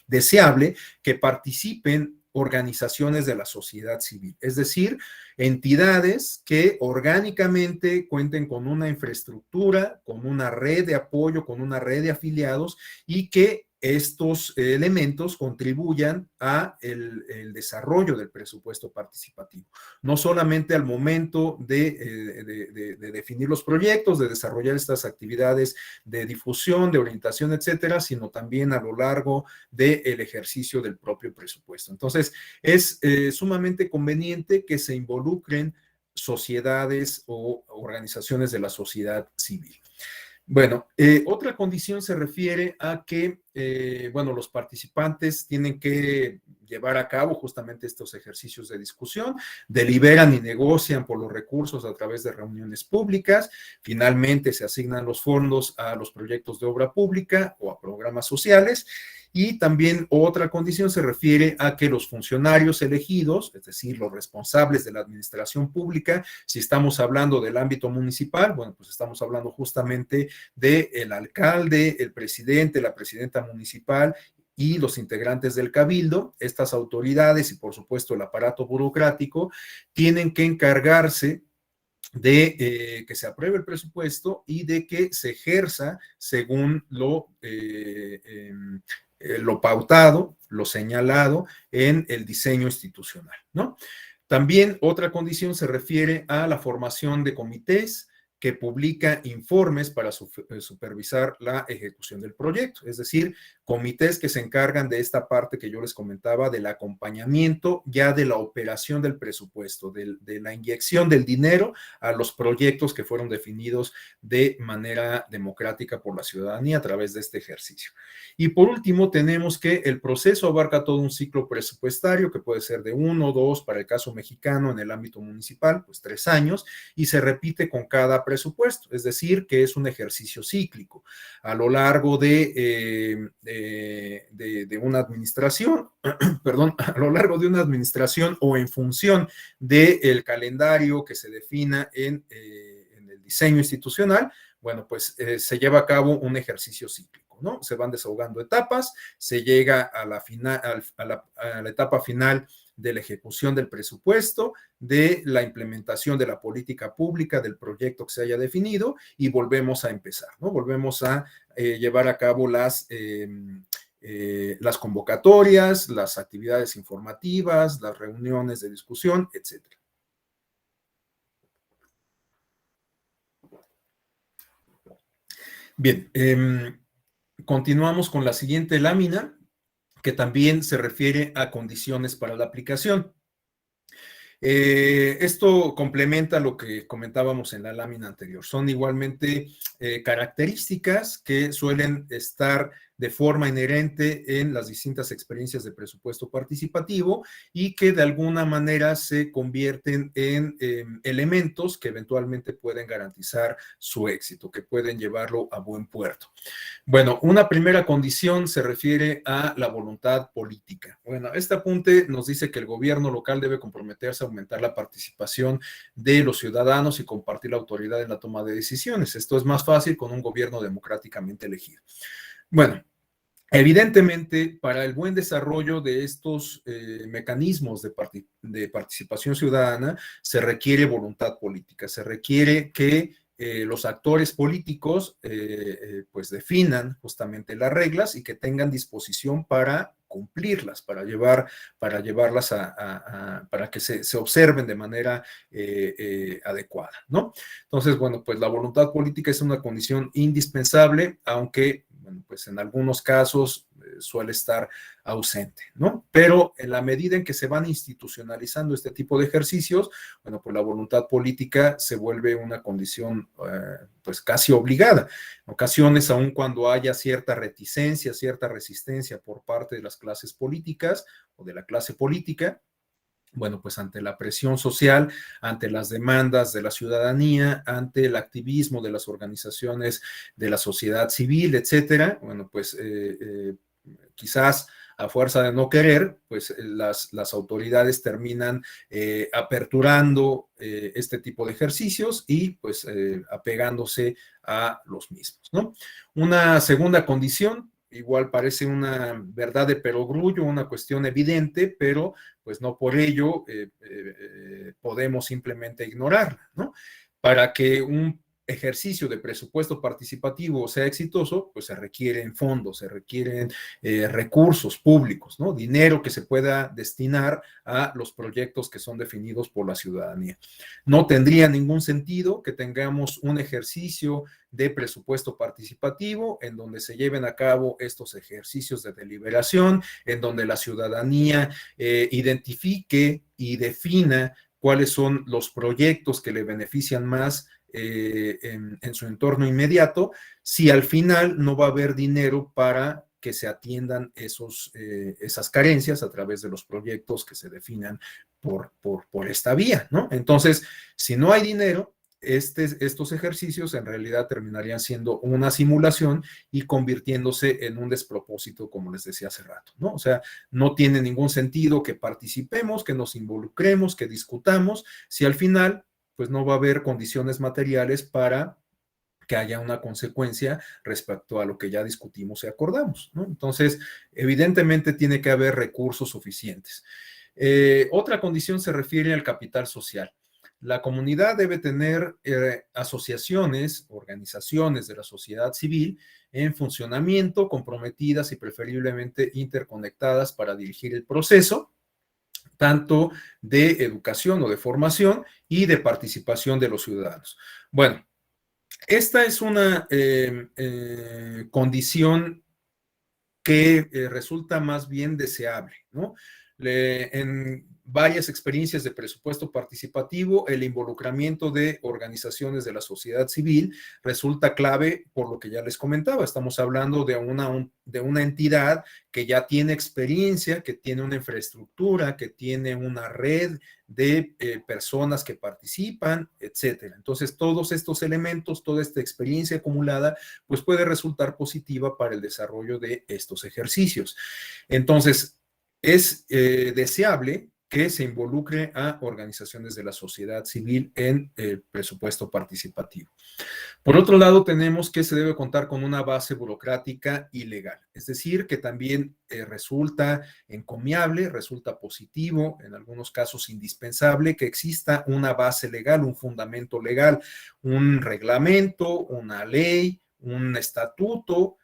deseable que participen organizaciones de la sociedad civil, es decir, entidades que orgánicamente cuenten con una infraestructura, con una red de apoyo, con una red de afiliados y que estos elementos contribuyan a el desarrollo del presupuesto participativo. No solamente al momento de definir los proyectos, de desarrollar estas actividades de difusión, de orientación, etcétera, sino también a lo largo del ejercicio del propio presupuesto. Entonces, es sumamente conveniente que se involucren sociedades o organizaciones de la sociedad civil. Bueno, otra condición se refiere a que, bueno, los participantes tienen que llevar a cabo justamente estos ejercicios de discusión, deliberan y negocian por los recursos a través de reuniones públicas, finalmente se asignan los fondos a los proyectos de obra pública o a programas sociales. Y también otra condición se refiere a que los funcionarios elegidos, es decir, los responsables de la administración pública, si estamos hablando del ámbito municipal, bueno, pues estamos hablando justamente del alcalde, el presidente, la presidenta municipal y los integrantes del cabildo. Estas autoridades y por supuesto el aparato burocrático tienen que encargarse de que se apruebe el presupuesto y de que se ejerza según lo pautado, lo señalado en el diseño institucional, ¿no? También otra condición se refiere a la formación de comités que publica informes para supervisar la ejecución del proyecto, es decir, comités que se encargan de esta parte que yo les comentaba, del acompañamiento ya de la operación del presupuesto, de la inyección del dinero a los proyectos que fueron definidos de manera democrática por la ciudadanía a través de este ejercicio. Y por último, tenemos que el proceso abarca todo un ciclo presupuestario que puede ser de 1 o 2, para el caso mexicano en el ámbito municipal, pues 3 años, y se repite con cada presupuesto, es decir, que es un ejercicio cíclico. A lo largo de una administración, perdón, a lo largo de una administración o en función del calendario que se defina en el diseño institucional, bueno, pues se lleva a cabo un ejercicio cíclico, ¿no? Se van desahogando etapas, se llega a la etapa final de la ejecución del presupuesto, de la implementación de la política pública, del proyecto que se haya definido, y volvemos a empezar, ¿no? Volvemos a llevar a cabo las convocatorias, las actividades informativas, las reuniones de discusión, etcétera. Bien, continuamos con la siguiente lámina, que también se refiere a condiciones para la aplicación. Esto complementa lo que comentábamos en la lámina anterior. Son igualmente características que suelen estar de forma inherente en las distintas experiencias de presupuesto participativo y que de alguna manera se convierten en elementos que eventualmente pueden garantizar su éxito, que pueden llevarlo a buen puerto. Bueno, una primera condición se refiere a la voluntad política. Bueno, este apunte nos dice que el gobierno local debe comprometerse a aumentar la participación de los ciudadanos y compartir la autoridad en la toma de decisiones. Esto es más fácil con un gobierno democráticamente elegido. Bueno, evidentemente, para el buen desarrollo de estos mecanismos de participación ciudadana, se requiere voluntad política, se requiere que los actores políticos pues definan justamente las reglas y que tengan disposición para cumplirlas, para llevarlas para que se observen de manera adecuada, ¿no? Entonces, bueno, pues la voluntad política es una condición indispensable, aunque, bueno, pues en algunos casos suele estar ausente, ¿no? Pero en la medida en que se van institucionalizando este tipo de ejercicios, bueno, pues la voluntad política se vuelve una condición pues casi obligada. En ocasiones, aun cuando haya cierta reticencia, cierta resistencia por parte de las clases políticas o de la clase política, bueno, pues ante la presión social, ante las demandas de la ciudadanía, ante el activismo de las organizaciones de la sociedad civil, etcétera, bueno, pues quizás a fuerza de no querer, pues las autoridades terminan aperturando este tipo de ejercicios y pues apegándose a los mismos, ¿no? Una segunda condición, igual parece una verdad de perogrullo, una cuestión evidente, pero pues no por ello podemos simplemente ignorarla, ¿no? Para que un ejercicio de presupuesto participativo sea exitoso, pues se requieren fondos, se requieren recursos públicos, ¿no? Dinero que se pueda destinar a los proyectos que son definidos por la ciudadanía. No tendría ningún sentido que tengamos un ejercicio de presupuesto participativo en donde se lleven a cabo estos ejercicios de deliberación, en donde la ciudadanía identifique y defina cuáles son los proyectos que le benefician más en su entorno inmediato, si al final no va a haber dinero para que se atiendan esas carencias a través de los proyectos que se definan por esta vía, ¿no? Entonces, si no hay dinero, estos ejercicios en realidad terminarían siendo una simulación y convirtiéndose en un despropósito, como les decía hace rato, ¿no? O sea, no tiene ningún sentido que participemos, que nos involucremos, que discutamos, si al final, pues no va a haber condiciones materiales para que haya una consecuencia respecto a lo que ya discutimos y acordamos, ¿no? Entonces, evidentemente tiene que haber recursos suficientes. Otra condición se refiere al capital social. La comunidad debe tener asociaciones, organizaciones de la sociedad civil en funcionamiento, comprometidas y preferiblemente interconectadas para dirigir el proceso, tanto de educación o de formación y de participación de los ciudadanos. Bueno, esta es una condición que resulta más bien deseable, ¿no? En varias experiencias de presupuesto participativo, el involucramiento de organizaciones de la sociedad civil resulta clave por lo que ya les comentaba. Estamos hablando de una entidad que ya tiene experiencia, que tiene una infraestructura, que tiene una red de personas que participan, etcétera. Entonces, todos estos elementos, toda esta experiencia acumulada, pues puede resultar positiva para el desarrollo de estos ejercicios. Entonces, es deseable que se involucre a organizaciones de la sociedad civil en el presupuesto participativo. Por otro lado, tenemos que se debe contar con una base burocrática y legal, es decir, que también resulta encomiable, resulta positivo, en algunos casos indispensable, que exista una base legal, un fundamento legal, un reglamento, una ley, un estatuto,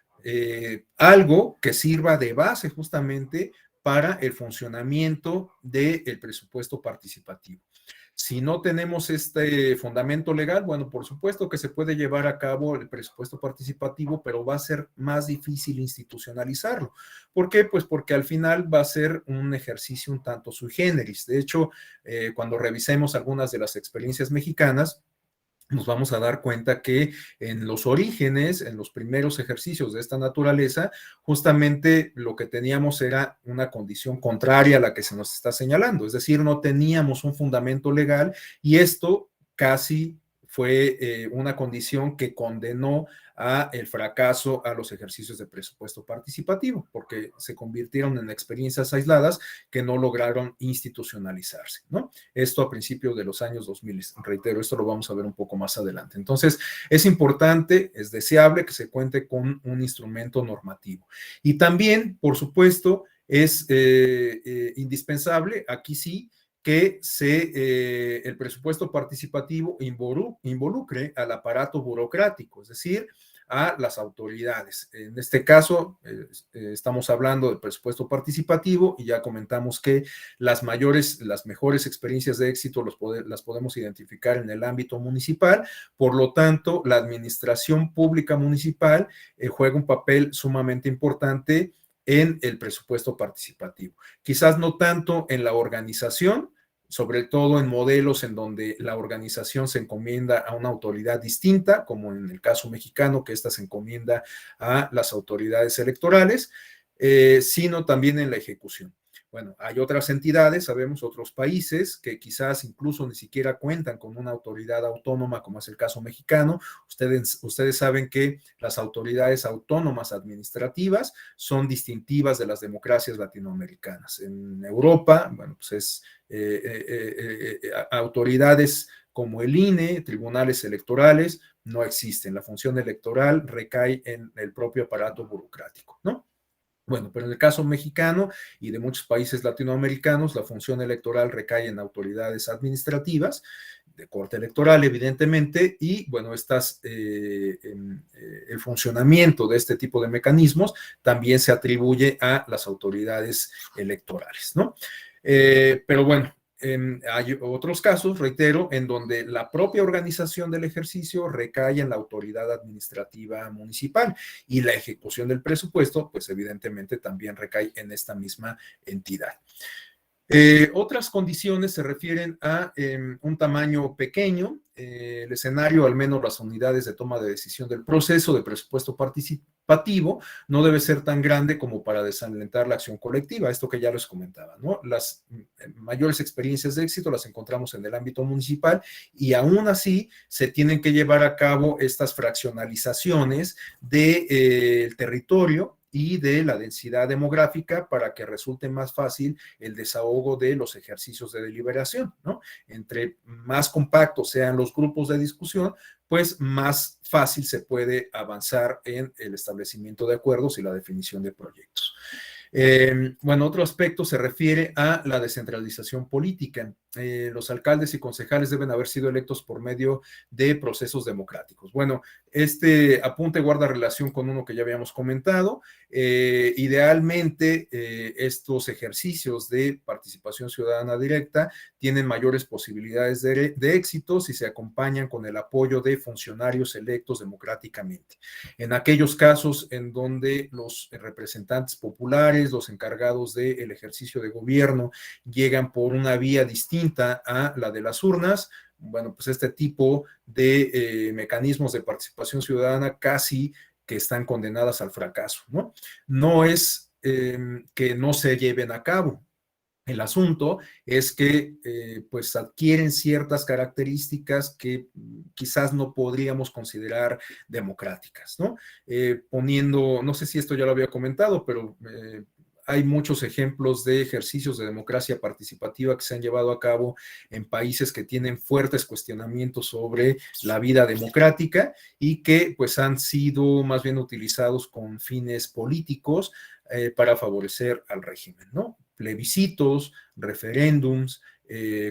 algo que sirva de base justamente para el funcionamiento del presupuesto participativo. Si no tenemos este fundamento legal, bueno, por supuesto que se puede llevar a cabo el presupuesto participativo, pero va a ser más difícil institucionalizarlo. ¿Por qué? Pues porque al final va a ser un ejercicio un tanto sui generis. De hecho, cuando revisemos algunas de las experiencias mexicanas, nos vamos a dar cuenta que en los orígenes, en los primeros ejercicios de esta naturaleza, justamente lo que teníamos era una condición contraria a la que se nos está señalando, es decir, no teníamos un fundamento legal y esto casi fue una condición que condenó a el fracaso a los ejercicios de presupuesto participativo, porque se convirtieron en experiencias aisladas que no lograron institucionalizarse, ¿no? Esto a principios de los años 2000, reitero, esto lo vamos a ver un poco más adelante. Entonces, es importante, es deseable que se cuente con un instrumento normativo. Y también, por supuesto, es indispensable, aquí sí, que el presupuesto participativo involucre al aparato burocrático, es decir, a las autoridades. En este caso, estamos hablando del presupuesto participativo y ya comentamos que las mejores experiencias de éxito las podemos identificar en el ámbito municipal. Por lo tanto, la administración pública municipal juega un papel sumamente importante en el presupuesto participativo. Quizás no tanto en la organización, sobre todo en modelos en donde la organización se encomienda a una autoridad distinta, como en el caso mexicano, que ésta se encomienda a las autoridades electorales, sino también en la ejecución. Bueno, hay otras entidades, sabemos, otros países que quizás incluso ni siquiera cuentan con una autoridad autónoma, como es el caso mexicano. Ustedes saben que las autoridades autónomas administrativas son distintivas de las democracias latinoamericanas. En Europa, bueno, pues es autoridades como el INE, tribunales electorales, no existen. La función electoral recae en el propio aparato burocrático, ¿no? Bueno, pero en el caso mexicano y de muchos países latinoamericanos, la función electoral recae en autoridades administrativas, de corte electoral, evidentemente, y bueno, el funcionamiento de este tipo de mecanismos también se atribuye a las autoridades electorales, ¿no? Pero bueno, hay otros casos, reitero, en donde la propia organización del ejercicio recae en la autoridad administrativa municipal y la ejecución del presupuesto, pues evidentemente también recae en esta misma entidad. Otras condiciones se refieren a un tamaño pequeño, el escenario, al menos las unidades de toma de decisión del proceso de presupuesto participativo, no debe ser tan grande como para desalentar la acción colectiva, esto que ya les comentaba, ¿no? Las mayores experiencias de éxito las encontramos en el ámbito municipal y aún así se tienen que llevar a cabo estas fraccionalizaciones del territorio y de la densidad demográfica para que resulte más fácil el desahogo de los ejercicios de deliberación, ¿no? Entre más compactos sean los grupos de discusión, pues más fácil se puede avanzar en el establecimiento de acuerdos y la definición de proyectos. Bueno, otro aspecto se refiere a la descentralización política. Los alcaldes y concejales deben haber sido electos por medio de procesos democráticos. Bueno, este apunte guarda relación con uno que ya habíamos comentado. Idealmente, estos ejercicios de participación ciudadana directa tienen mayores posibilidades de éxito si se acompañan con el apoyo de funcionarios electos democráticamente. En aquellos casos en donde los representantes populares, los encargados del ejercicio de gobierno, llegan por una vía distinta a la de las urnas, bueno, pues este tipo de mecanismos de participación ciudadana casi que están condenadas al fracaso, ¿no? No es que no se lleven a cabo. El asunto es que pues adquieren ciertas características que quizás no podríamos considerar democráticas, ¿no? Poniendo, no sé si esto ya lo había comentado, pero hay muchos ejemplos de ejercicios de democracia participativa que se han llevado a cabo en países que tienen fuertes cuestionamientos sobre la vida democrática y que pues han sido más bien utilizados con fines políticos para favorecer al régimen, ¿no? Plebiscitos, referéndums,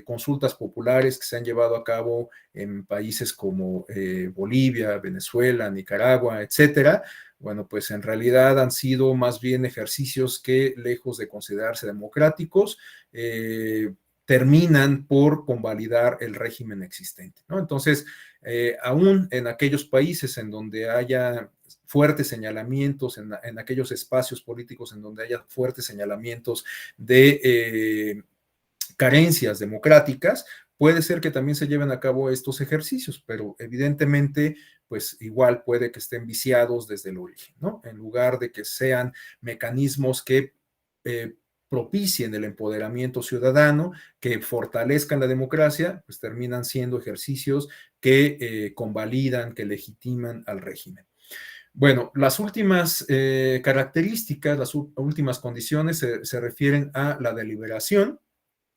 consultas populares que se han llevado a cabo en países como Bolivia, Venezuela, Nicaragua, etcétera. Bueno, pues en realidad han sido más bien ejercicios que, lejos de considerarse democráticos, terminan por convalidar el régimen existente, ¿no? Entonces, aún en aquellos países en donde haya fuertes señalamientos, en aquellos espacios políticos en donde haya fuertes señalamientos de carencias democráticas, puede ser que también se lleven a cabo estos ejercicios, pero evidentemente, pues igual puede que estén viciados desde el origen, ¿no? En lugar de que sean mecanismos que propicien el empoderamiento ciudadano, que fortalezcan la democracia, pues terminan siendo ejercicios que convalidan, que legitiman al régimen. Bueno, las últimas características, las últimas condiciones se refieren a la deliberación.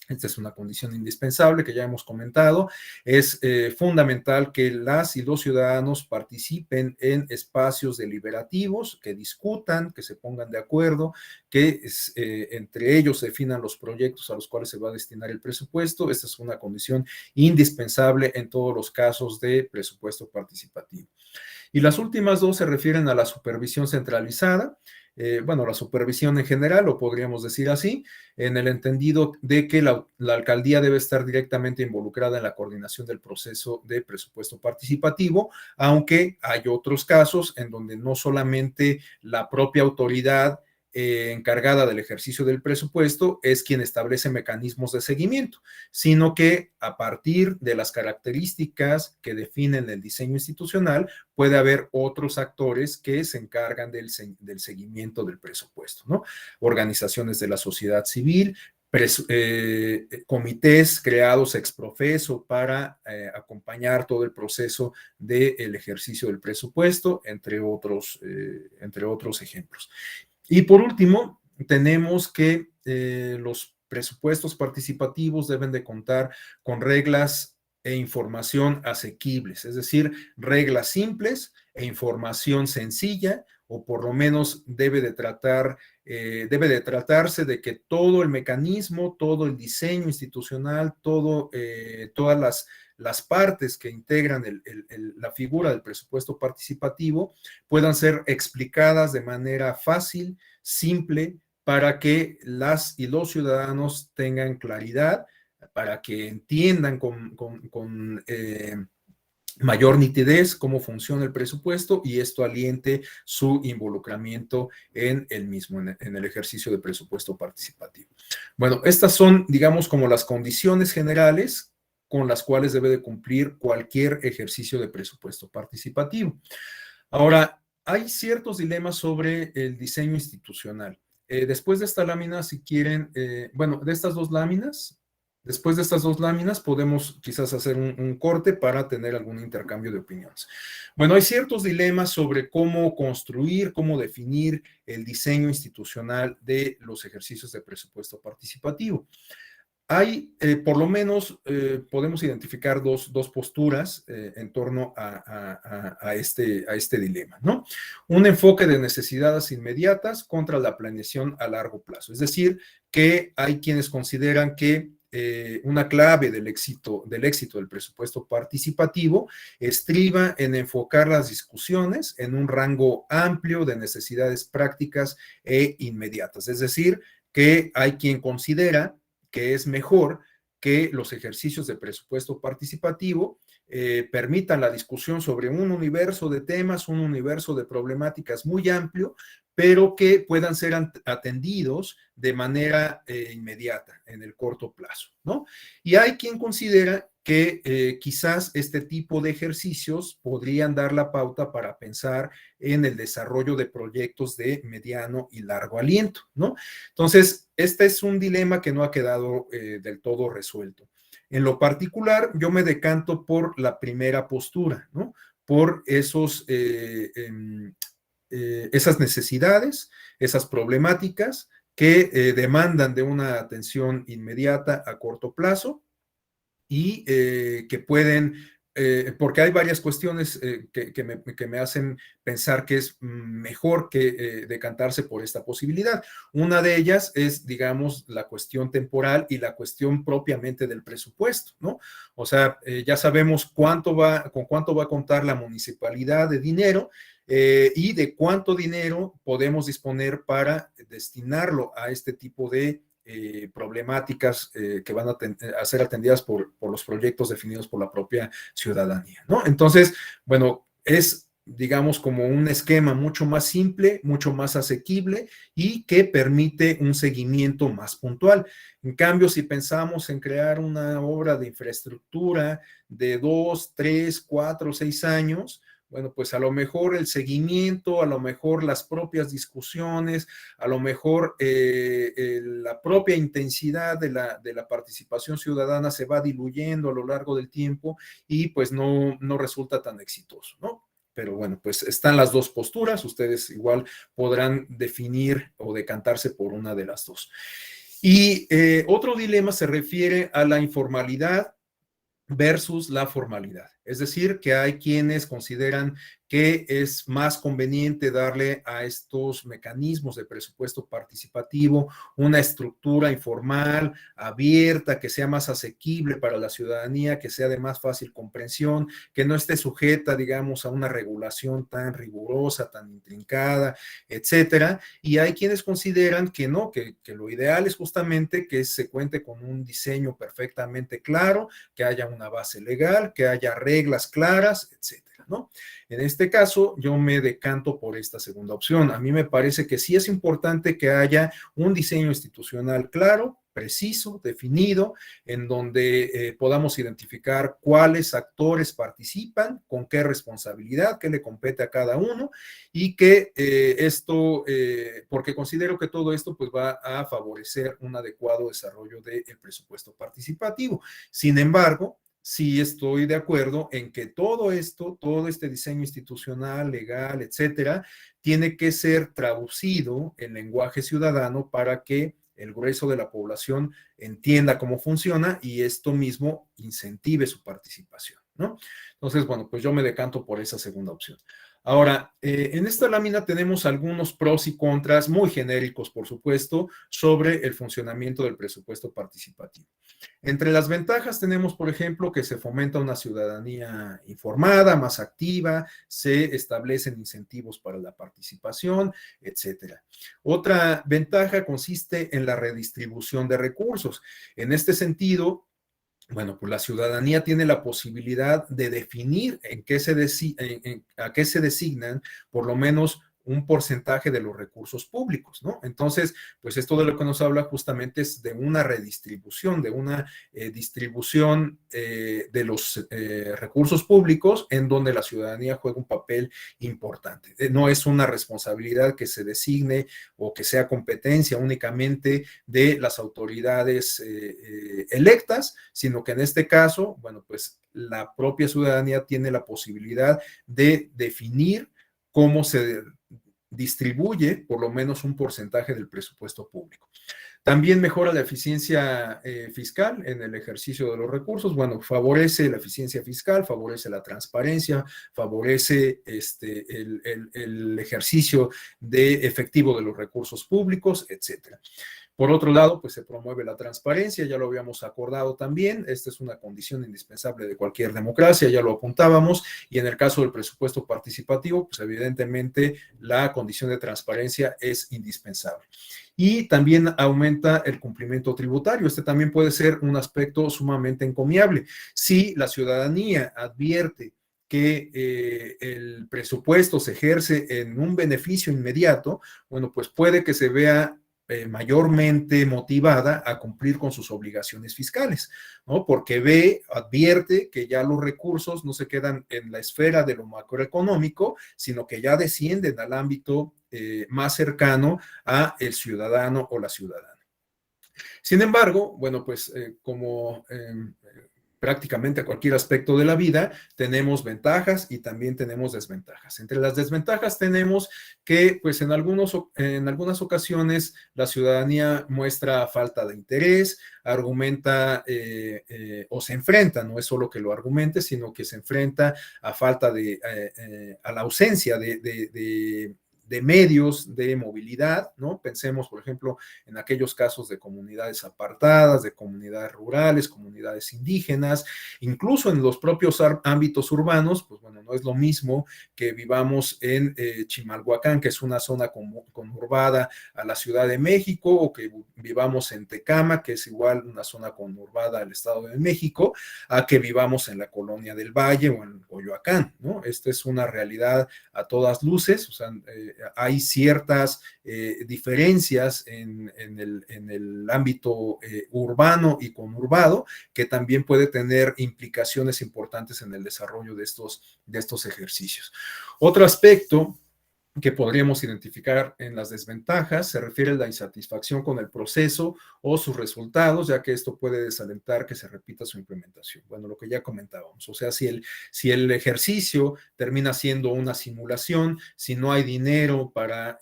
Esta es una condición indispensable que ya hemos comentado. Es fundamental que las y los ciudadanos participen en espacios deliberativos, que discutan, que se pongan de acuerdo, que entre ellos se definan los proyectos a los cuales se va a destinar el presupuesto. Esta es una condición indispensable en todos los casos de presupuesto participativo. Y las últimas dos se refieren a la supervisión centralizada. Bueno, la supervisión en general, lo podríamos decir así, en el entendido de que la alcaldía debe estar directamente involucrada en la coordinación del proceso de presupuesto participativo, aunque hay otros casos en donde no solamente la propia autoridad encargada del ejercicio del presupuesto es quien establece mecanismos de seguimiento, sino que a partir de las características que definen el diseño institucional, puede haber otros actores que se encargan del seguimiento del presupuesto, ¿no? Organizaciones de la sociedad civil, comités creados ex profeso para acompañar todo el proceso del ejercicio del presupuesto, entre otros ejemplos. Y por último, tenemos que los presupuestos participativos deben de contar con reglas e información asequibles, es decir, reglas simples e información sencilla, o por lo menos debe de tratarse de que todo el mecanismo, todo el diseño institucional, todas las partes que integran la figura del presupuesto participativo puedan ser explicadas de manera fácil, simple, para que las y los ciudadanos tengan claridad, para que entiendan con mayor nitidez cómo funciona el presupuesto y esto aliente su involucramiento en el mismo, en el ejercicio de presupuesto participativo. Bueno, estas son, digamos, como las condiciones generales con las cuales debe de cumplir cualquier ejercicio de presupuesto participativo. Ahora, hay ciertos dilemas sobre el diseño institucional. Después de esta lámina, si quieren, bueno, de estas dos láminas, después de estas dos láminas podemos quizás hacer un corte para tener algún intercambio de opiniones. Bueno, hay ciertos dilemas sobre cómo construir, cómo definir el diseño institucional de los ejercicios de presupuesto participativo. Hay, por lo menos, podemos identificar dos posturas en torno a este dilema, ¿no? Un enfoque de necesidades inmediatas contra la planeación a largo plazo. Es decir, que hay quienes consideran que una clave del éxito del presupuesto participativo estriba en enfocar las discusiones en un rango amplio de necesidades prácticas e inmediatas. Es decir, que hay quien considera que es mejor que los ejercicios de presupuesto participativo permitan la discusión sobre un universo de temas, un universo de problemáticas muy amplio, pero que puedan ser atendidos de manera inmediata, en el corto plazo, ¿no? Y hay quien considera que quizás este tipo de ejercicios podrían dar la pauta para pensar en el desarrollo de proyectos de mediano y largo aliento, ¿no? Entonces, este es un dilema que no ha quedado del todo resuelto. En lo particular, yo me decanto por la primera postura, ¿no? Por esas necesidades, esas problemáticas que demandan de una atención inmediata a corto plazo y que pueden, porque hay varias cuestiones que me hacen pensar que es mejor que decantarse por esta posibilidad. Una de ellas es, digamos, la cuestión temporal y la cuestión propiamente del presupuesto, ¿no? O sea, ya sabemos con cuánto va a contar la municipalidad de dinero, y de cuánto dinero podemos disponer para destinarlo a este tipo de problemáticas que van a ser atendidas por los proyectos definidos por la propia ciudadanía, ¿no? Entonces, bueno, es, digamos, como un esquema mucho más simple, mucho más asequible y que permite un seguimiento más puntual. En cambio, si pensamos en crear una obra de infraestructura de 2, 3, 4, 6 años, bueno, pues a lo mejor el seguimiento, a lo mejor las propias discusiones, a lo mejor la propia intensidad de la participación ciudadana se va diluyendo a lo largo del tiempo y pues no resulta tan exitoso, ¿no? Pero bueno, pues están las dos posturas, ustedes igual podrán definir o decantarse por una de las dos. Y otro dilema se refiere a la informalidad versus la formalidad. Es decir, que hay quienes consideran que es más conveniente darle a estos mecanismos de presupuesto participativo una estructura informal, abierta, que sea más asequible para la ciudadanía, que sea de más fácil comprensión, que no esté sujeta, digamos, a una regulación tan rigurosa, tan intrincada, etcétera. Y hay quienes consideran que no, que lo ideal es justamente que se cuente con un diseño perfectamente claro, que haya una base legal, que haya reglas claras, etcétera, ¿no? En este caso, yo me decanto por esta segunda opción. A mí me parece que sí es importante que haya un diseño institucional claro, preciso, definido, en donde podamos identificar cuáles actores participan, con qué responsabilidad, qué le compete a cada uno, y que porque considero que todo esto pues va a favorecer un adecuado desarrollo del presupuesto participativo. Sin embargo, sí estoy de acuerdo en que todo esto, todo este diseño institucional, legal, etcétera, tiene que ser traducido en lenguaje ciudadano para que el grueso de la población entienda cómo funciona y esto mismo incentive su participación, ¿no? Entonces, bueno, pues yo me decanto por esa segunda opción. Ahora, en esta lámina tenemos algunos pros y contras muy genéricos, por supuesto, sobre el funcionamiento del presupuesto participativo. Entre las ventajas tenemos, por ejemplo, que se fomenta una ciudadanía informada, más activa, se establecen incentivos para la participación, etcétera. Otra ventaja consiste en la redistribución de recursos. En este sentido, bueno, pues la ciudadanía tiene la posibilidad de definir a qué se designan por lo menos un porcentaje de los recursos públicos, ¿no? Entonces, pues esto de lo que nos habla justamente es de una redistribución, de una distribución de los recursos públicos en donde la ciudadanía juega un papel importante. No es una responsabilidad que se designe o que sea competencia únicamente de las autoridades electas, sino que en este caso, bueno, pues la propia ciudadanía tiene la posibilidad de definir cómo se distribuye por lo menos un porcentaje del presupuesto público. También mejora la eficiencia fiscal en el ejercicio de los recursos. Bueno, favorece la eficiencia fiscal, favorece la transparencia, favorece el ejercicio de efectivo de los recursos públicos, etcétera. Por otro lado, pues se promueve la transparencia, ya lo habíamos acordado también, esta es una condición indispensable de cualquier democracia, ya lo apuntábamos, y en el caso del presupuesto participativo, pues evidentemente la condición de transparencia es indispensable. Y también aumenta el cumplimiento tributario, este también puede ser un aspecto sumamente encomiable. Si la ciudadanía advierte que el presupuesto se ejerce en un beneficio inmediato, bueno, pues puede que se vea mayormente motivada a cumplir con sus obligaciones fiscales, ¿no? Porque advierte que ya los recursos no se quedan en la esfera de lo macroeconómico, sino que ya descienden al ámbito más cercano a el ciudadano o la ciudadana. Sin embargo, bueno, pues como prácticamente cualquier aspecto de la vida, tenemos ventajas y también tenemos desventajas. Entre las desventajas tenemos que, pues en algunas ocasiones, la ciudadanía muestra falta de interés, argumenta o se enfrenta, no es solo que lo argumente, sino que se enfrenta a falta a la ausencia de medios de movilidad, ¿no? Pensemos, por ejemplo, en aquellos casos de comunidades apartadas, de comunidades rurales, comunidades indígenas, incluso en los propios ámbitos urbanos, pues bueno, no es lo mismo que vivamos en Chimalhuacán, que es una zona conurbada a la Ciudad de México, o que vivamos en Tecama, que es igual una zona conurbada al Estado de México, a que vivamos en la Colonia del Valle o en Coyoacán, ¿no? Esta es una realidad a todas luces, o sea, hay ciertas diferencias en el ámbito urbano y conurbado que también puede tener implicaciones importantes en el desarrollo de estos ejercicios. Otro aspecto que podríamos identificar en las desventajas se refiere a la insatisfacción con el proceso o sus resultados, ya que esto puede desalentar que se repita su implementación. Bueno, lo que ya comentábamos, o sea, si el ejercicio termina siendo una simulación, si no hay dinero para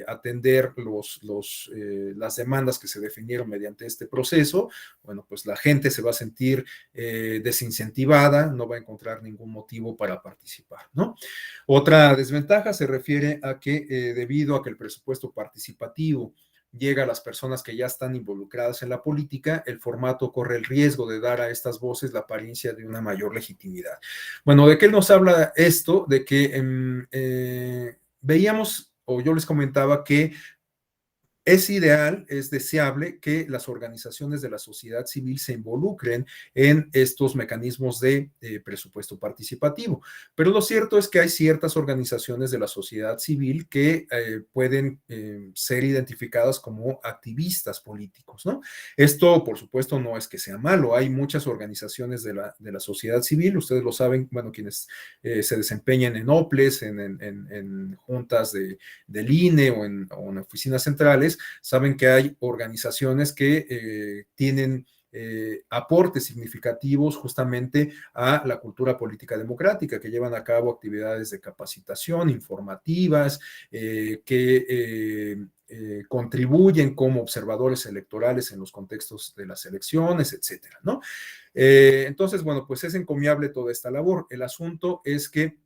atender las demandas que se definieron mediante este proceso, bueno, pues la gente se va a sentir desincentivada, no va a encontrar ningún motivo para participar, ¿no? Otra desventaja se refiere a que debido a que el presupuesto participativo llega a las personas que ya están involucradas en la política, el formato corre el riesgo de dar a estas voces la apariencia de una mayor legitimidad. Bueno, ¿de qué nos habla esto? De que veíamos, o yo les comentaba que es ideal, es deseable que las organizaciones de la sociedad civil se involucren en estos mecanismos de presupuesto participativo, pero lo cierto es que hay ciertas organizaciones de la sociedad civil que pueden ser identificadas como activistas políticos, ¿no? Esto, por supuesto, no es que sea malo, hay muchas organizaciones de la sociedad civil, ustedes lo saben, bueno, quienes se desempeñan en OPLES, en juntas del INE o en oficinas centrales, saben que hay organizaciones que tienen aportes significativos justamente a la cultura política democrática, que llevan a cabo actividades de capacitación, informativas, que contribuyen como observadores electorales en los contextos de las elecciones, etcétera, ¿no? Entonces, bueno, pues es encomiable toda esta labor. El asunto es que,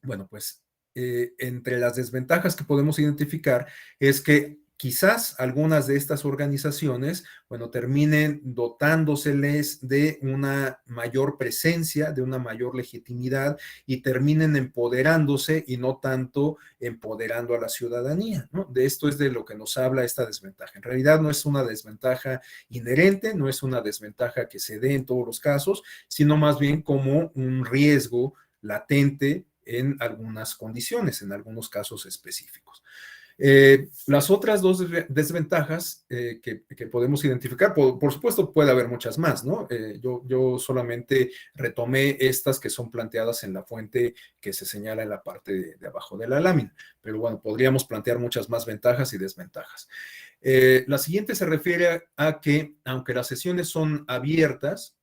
bueno, pues entre las desventajas que podemos identificar es que quizás algunas de estas organizaciones, bueno, terminen dotándoseles de una mayor presencia, de una mayor legitimidad y terminen empoderándose y no tanto empoderando a la ciudadanía, ¿no? De esto es de lo que nos habla esta desventaja. En realidad no es una desventaja inherente, no es una desventaja que se dé en todos los casos, sino más bien como un riesgo latente en algunas condiciones, en algunos casos específicos. Las otras dos desventajas que podemos identificar, por supuesto puede haber muchas más, ¿no? Yo solamente retomé estas que son planteadas en la fuente que se señala en la parte de abajo de la lámina, pero bueno, podríamos plantear muchas más ventajas y desventajas. La siguiente se refiere a que, aunque las sesiones son abiertas,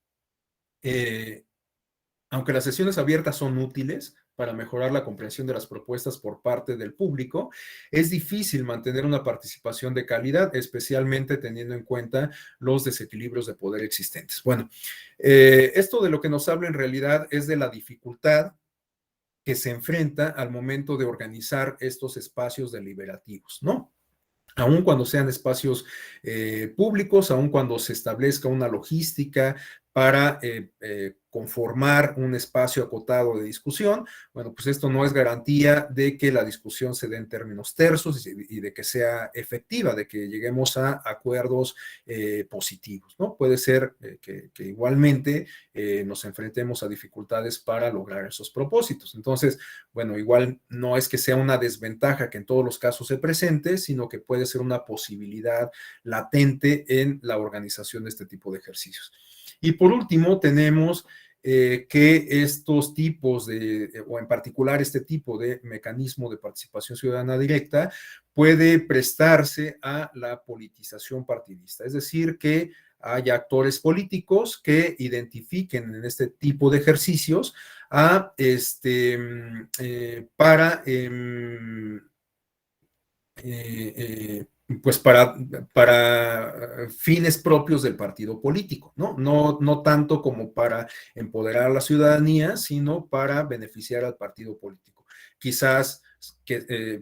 son útiles para mejorar la comprensión de las propuestas por parte del público, es difícil mantener una participación de calidad, especialmente teniendo en cuenta los desequilibrios de poder existentes. Bueno, esto de lo que nos habla en realidad es de la dificultad que se enfrenta al momento de organizar estos espacios deliberativos, ¿no? Aun cuando sean espacios públicos, aun cuando se establezca una logística para conformar un espacio acotado de discusión, bueno, pues esto no es garantía de que la discusión se dé en términos tersos y de que sea efectiva, de que lleguemos a acuerdos positivos, ¿no? Puede ser que igualmente nos enfrentemos a dificultades para lograr esos propósitos. Entonces, bueno, igual no es que sea una desventaja que en todos los casos se presente, sino que puede ser una posibilidad latente en la organización de este tipo de ejercicios. Y por último, tenemos que estos tipos o en particular este tipo de mecanismo de participación ciudadana directa puede prestarse a la politización partidista, es decir, que haya actores políticos que identifiquen en este tipo de ejercicios para pues para fines propios del partido político, ¿no? No tanto como para empoderar a la ciudadanía, sino para beneficiar al partido político. Quizás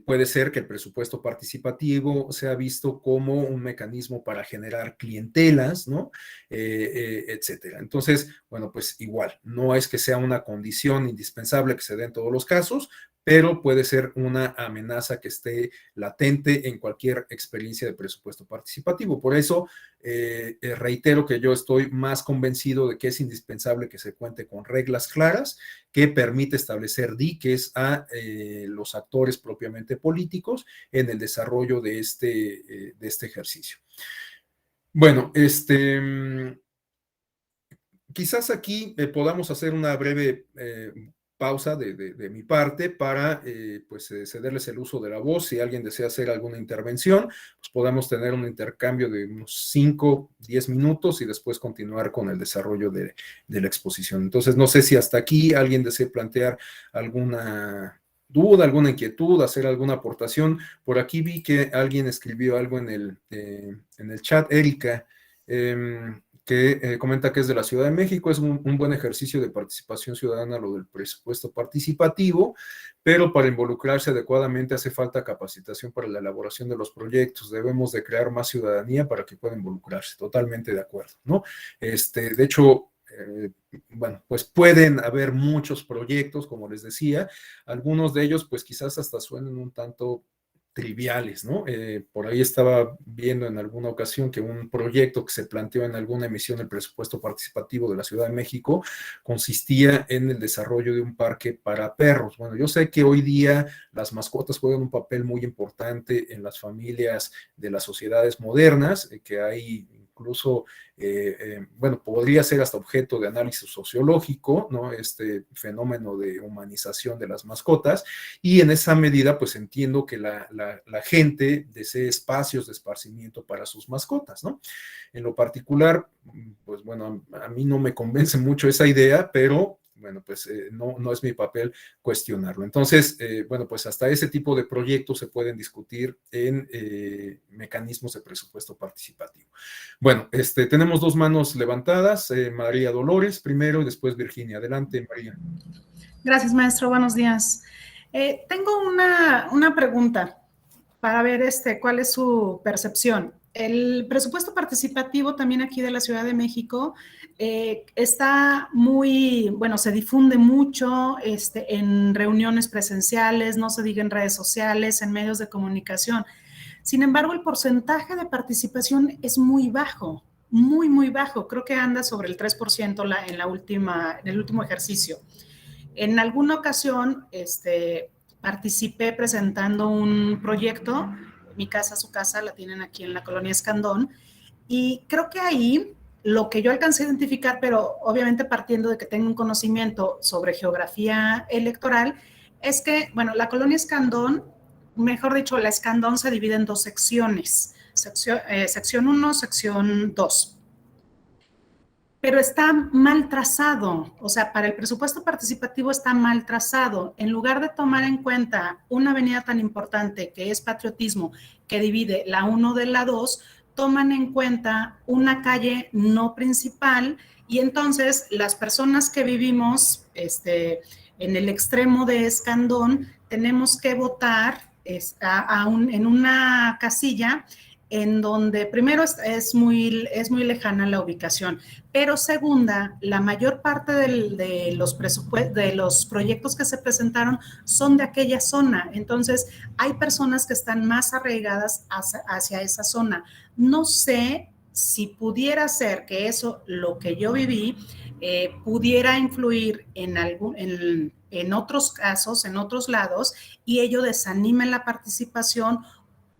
puede ser que el presupuesto participativo sea visto como un mecanismo para generar clientelas, ¿no? Etcétera. Entonces, bueno, pues igual, no es que sea una condición indispensable que se dé en todos los casos, pero puede ser una amenaza que esté latente en cualquier experiencia de presupuesto participativo. Por eso, reitero que yo estoy más convencido de que es indispensable que se cuente con reglas claras que permite establecer diques a los actores propiamente políticos en el desarrollo de este ejercicio. Bueno, quizás aquí podamos hacer una breve pausa de mi parte para pues cederles el uso de la voz. Si alguien desea hacer alguna intervención, pues podamos tener un intercambio de unos 5, 10 minutos y después continuar con el desarrollo de la exposición. Entonces, no sé si hasta aquí alguien desea plantear alguna duda, alguna inquietud, hacer alguna aportación. Por aquí vi que alguien escribió algo en el chat, Erika, que comenta que es de la Ciudad de México. Es un buen ejercicio de participación ciudadana lo del presupuesto participativo, pero para involucrarse adecuadamente hace falta capacitación para la elaboración de los proyectos. Debemos de crear más ciudadanía para que pueda involucrarse. Totalmente de acuerdo, ¿no? De hecho, bueno, pues pueden haber muchos proyectos, como les decía, algunos de ellos pues quizás hasta suenen un tanto triviales, ¿no? Por ahí estaba viendo en alguna ocasión que un proyecto que se planteó en alguna emisión del presupuesto participativo de la Ciudad de México consistía en el desarrollo de un parque para perros. Bueno, yo sé que hoy día las mascotas juegan un papel muy importante en las familias de las sociedades modernas, que hay incluso, bueno, podría ser hasta objeto de análisis sociológico, ¿no? Este fenómeno de humanización de las mascotas, y en esa medida, pues entiendo que la gente desee espacios de esparcimiento para sus mascotas, ¿no? En lo particular, pues bueno, a mí no me convence mucho esa idea, pero bueno, pues no es mi papel cuestionarlo. Entonces, bueno, pues hasta ese tipo de proyectos se pueden discutir en mecanismos de presupuesto participativo. Bueno, tenemos dos manos levantadas, María Dolores primero y después Virginia. Adelante, María. Gracias, maestro. Buenos días. Tengo una pregunta para ver cuál es su percepción. El presupuesto participativo también aquí de la Ciudad de México está muy, bueno, se difunde mucho en reuniones presenciales, no se diga en redes sociales, en medios de comunicación. Sin embargo, el porcentaje de participación es muy bajo, muy, muy bajo. Creo que anda sobre el 3% en el último ejercicio. En alguna ocasión participé presentando un proyecto, Mi Casa, Su Casa, la tienen aquí en la colonia Escandón, y creo que ahí lo que yo alcancé a identificar, pero obviamente partiendo de que tengo un conocimiento sobre geografía electoral, es que, bueno, la colonia Escandón, mejor dicho, la Escandón se divide en dos secciones, sección 1, sección 2, pero está mal trazado, o sea, para el presupuesto participativo está mal trazado. En lugar de tomar en cuenta una avenida tan importante que es Patriotismo, que divide la 1 de la 2, toman en cuenta una calle no principal y entonces las personas que vivimos en el extremo de Escandón tenemos que votar en una casilla en donde primero es muy lejana la ubicación, pero segunda, la mayor parte de los proyectos que se presentaron son de aquella zona, entonces hay personas que están más arraigadas hacia esa zona. No sé si pudiera ser que eso, lo que yo viví, pudiera influir en otros casos, en otros lados, y ello desanime la participación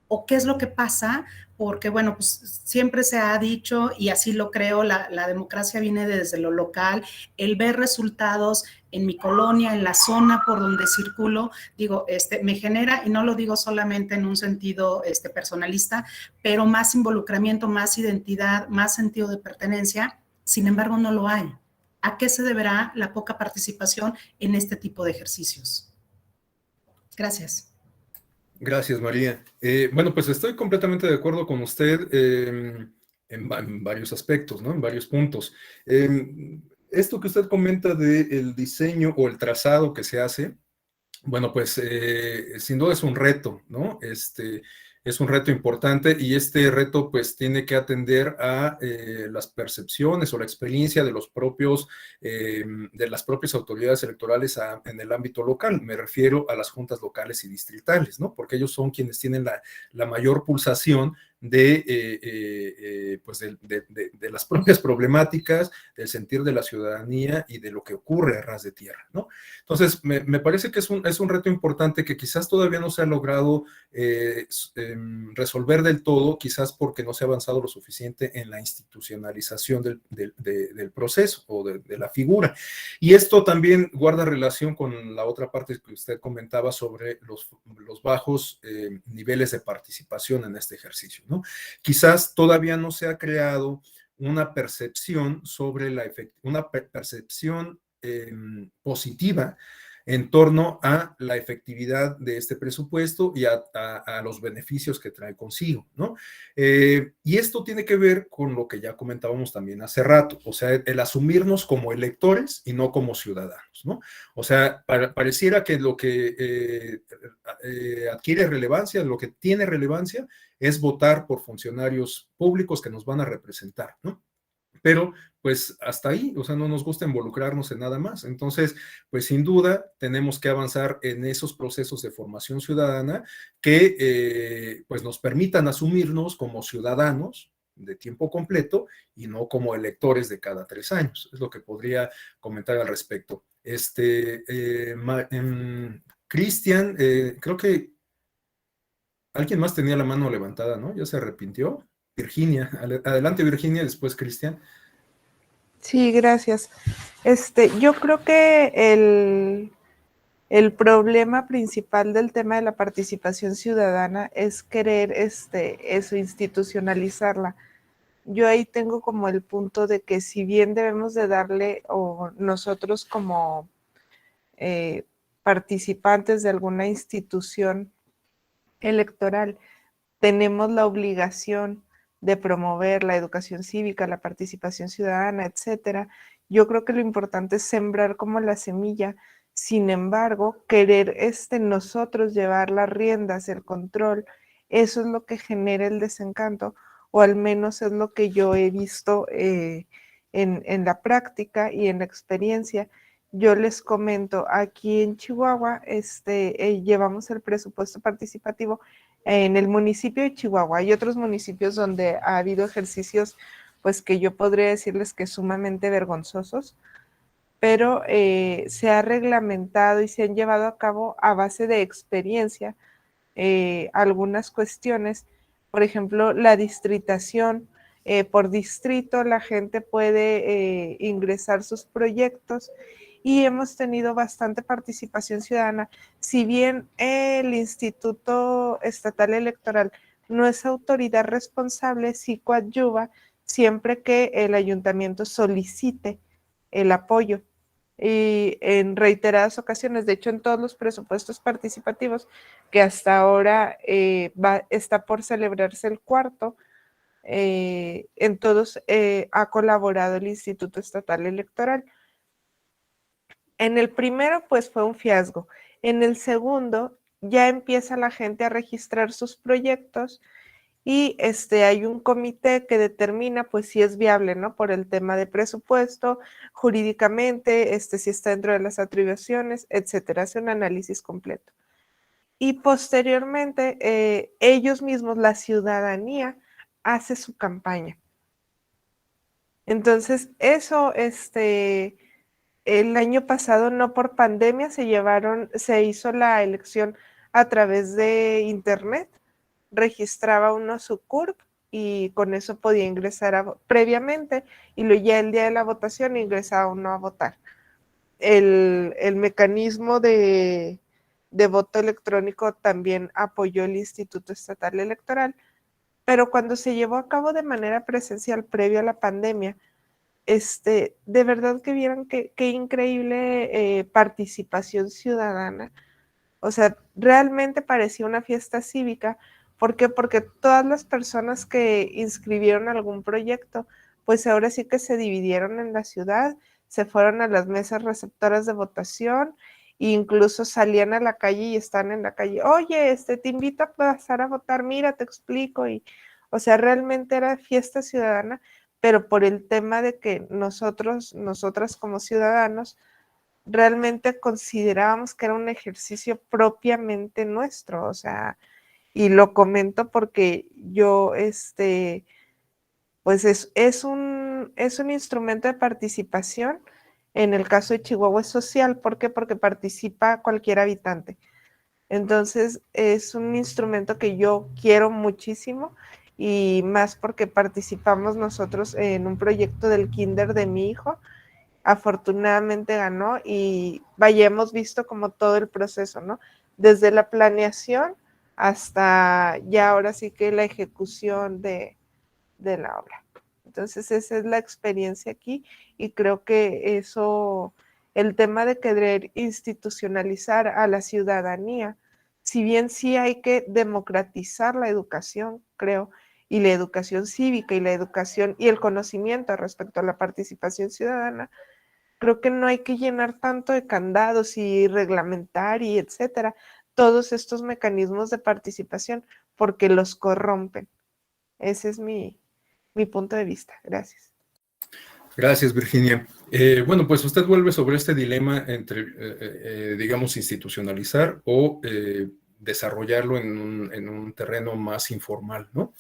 o qué es lo que pasa, porque bueno, pues siempre se ha dicho, y así lo creo, la democracia viene desde lo local, el ver resultados en mi colonia, en la zona por donde circulo, digo, me genera, y no lo digo solamente en un sentido personalista, pero más involucramiento, más identidad, más sentido de pertenencia, sin embargo no lo hay. ¿A qué se deberá la poca participación en este tipo de ejercicios? Gracias. Gracias, María. Bueno, pues estoy completamente de acuerdo con usted en varios aspectos, ¿no? En varios puntos. Esto que usted comenta del diseño o el trazado que se hace, bueno, pues sin duda es un reto, ¿no? Es un reto importante y este reto pues tiene que atender a las percepciones o la experiencia de de las propias autoridades electorales en el ámbito local. Me refiero a las juntas locales y distritales, ¿no? Porque ellos son quienes tienen la mayor pulsación pues de las propias problemáticas, del sentir de la ciudadanía y de lo que ocurre a ras de tierra, ¿no? Entonces, me parece que es un reto importante que quizás todavía no se ha logrado resolver del todo, quizás porque no se ha avanzado lo suficiente en la institucionalización del proceso o de la figura. Y esto también guarda relación con la otra parte que usted comentaba sobre los bajos niveles de participación en este ejercicio, ¿no? Quizás todavía no se ha creado una percepción sobre una percepción positiva en torno a la efectividad de este presupuesto y a los beneficios que trae consigo, ¿no? Y esto tiene que ver con lo que ya comentábamos también hace rato, o sea, el asumirnos como electores y no como ciudadanos, ¿no? O sea, pareciera que lo que adquiere relevancia, lo que tiene relevancia es votar por funcionarios públicos que nos van a representar, ¿no? Pero pues hasta ahí, o sea, no nos gusta involucrarnos en nada más. Entonces, pues sin duda tenemos que avanzar en esos procesos de formación ciudadana que pues nos permitan asumirnos como ciudadanos de tiempo completo y no como electores de cada 3 años. Es lo que podría comentar al respecto. Cristian, creo que alguien más tenía la mano levantada, ¿no? Ya se arrepintió. Virginia, adelante Virginia, después Cristian. Sí, gracias. Yo creo que el problema principal del tema de la participación ciudadana es querer eso, institucionalizarla. Yo ahí tengo como el punto de que si bien debemos de darle, o nosotros como participantes de alguna institución electoral, tenemos la obligación de promover la educación cívica, la participación ciudadana, etcétera. Yo creo que lo importante es sembrar como la semilla. Sin embargo, querer nosotros llevar las riendas, el control, eso es lo que genera el desencanto, o al menos es lo que yo he visto en la práctica y en la experiencia. Yo les comento, aquí en Chihuahua llevamos el presupuesto participativo en el municipio de Chihuahua. Hay otros municipios donde ha habido ejercicios, pues que yo podría decirles que sumamente vergonzosos, pero se ha reglamentado y se han llevado a cabo a base de experiencia algunas cuestiones. Por ejemplo, la distritación. Por distrito la gente puede ingresar sus proyectos y hemos tenido bastante participación ciudadana. Si bien el Instituto Estatal Electoral no es autoridad responsable, sí coadyuva siempre que el ayuntamiento solicite el apoyo. Y en reiteradas ocasiones, de hecho en todos los presupuestos participativos que hasta ahora está por celebrarse el cuarto, en todos ha colaborado el Instituto Estatal Electoral. En el primero, pues fue un fiasco. En el segundo, ya empieza la gente a registrar sus proyectos y hay un comité que determina pues si es viable, ¿no? Por el tema de presupuesto, jurídicamente, si está dentro de las atribuciones, etcétera. Hace un análisis completo. Y posteriormente, ellos mismos, la ciudadanía, hace su campaña. Entonces, eso, el año pasado, no por pandemia, se hizo la elección a través de internet, registraba uno su CURP y con eso podía ingresar previamente y luego ya el día de la votación ingresaba uno a votar. El mecanismo de voto electrónico también apoyó el Instituto Estatal Electoral, pero cuando se llevó a cabo de manera presencial previo a la pandemia, de verdad que vieron qué increíble participación ciudadana. O sea, realmente parecía una fiesta cívica. ¿Por qué? Porque todas las personas que inscribieron algún proyecto, pues ahora sí que se dividieron en la ciudad, se fueron a las mesas receptoras de votación, e incluso salían a la calle y están en la calle. Oye, te invito a pasar a votar, mira, te explico. Y, o sea, realmente era fiesta ciudadana, pero por el tema de que nosotras como ciudadanos, realmente considerábamos que era un ejercicio propiamente nuestro, o sea, y lo comento porque yo, pues es un instrumento de participación. En el caso de Chihuahua es social. ¿Por qué? Porque participa cualquier habitante. Entonces, es un instrumento que yo quiero muchísimo y más porque participamos nosotros en un proyecto del kinder de mi hijo. Afortunadamente ganó y vaya, hemos visto como todo el proceso, ¿no? Desde la planeación hasta ya ahora sí que la ejecución de la obra. Entonces esa es la experiencia aquí y creo que eso, el tema de querer institucionalizar a la ciudadanía, si bien sí hay que democratizar la educación, creo, y la educación cívica y la educación y el conocimiento respecto a la participación ciudadana, creo que no hay que llenar tanto de candados y reglamentar y etcétera, todos estos mecanismos de participación porque los corrompen. Ese es mi punto de vista. Gracias. Gracias, Virginia. Bueno, pues usted vuelve sobre este dilema entre, digamos, institucionalizar o desarrollarlo en un terreno más informal, ¿no?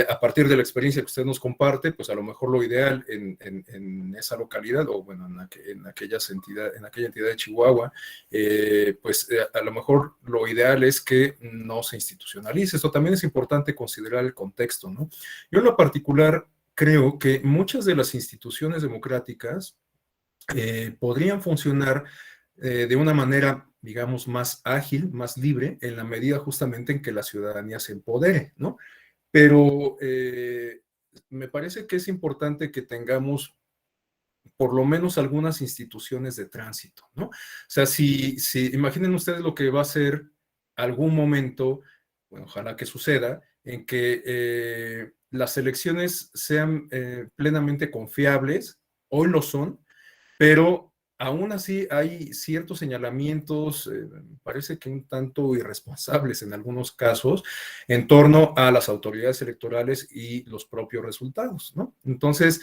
A partir de la experiencia que usted nos comparte, pues a lo mejor lo ideal en esa localidad o bueno, en aquella entidad de Chihuahua, pues a lo mejor lo ideal es que no se institucionalice. Esto también es importante considerar el contexto, ¿no? Yo en lo particular creo que muchas de las instituciones democráticas podrían funcionar de una manera, digamos, más ágil, más libre, en la medida justamente en que la ciudadanía se empodere, ¿no? Pero me parece que es importante que tengamos por lo menos algunas instituciones de tránsito, ¿no? O sea, si imaginen ustedes lo que va a ser algún momento, bueno, ojalá que suceda, en que las elecciones sean plenamente confiables, hoy lo son, pero aún así hay ciertos señalamientos, parece que un tanto irresponsables en algunos casos, en torno a las autoridades electorales y los propios resultados, ¿no? Entonces,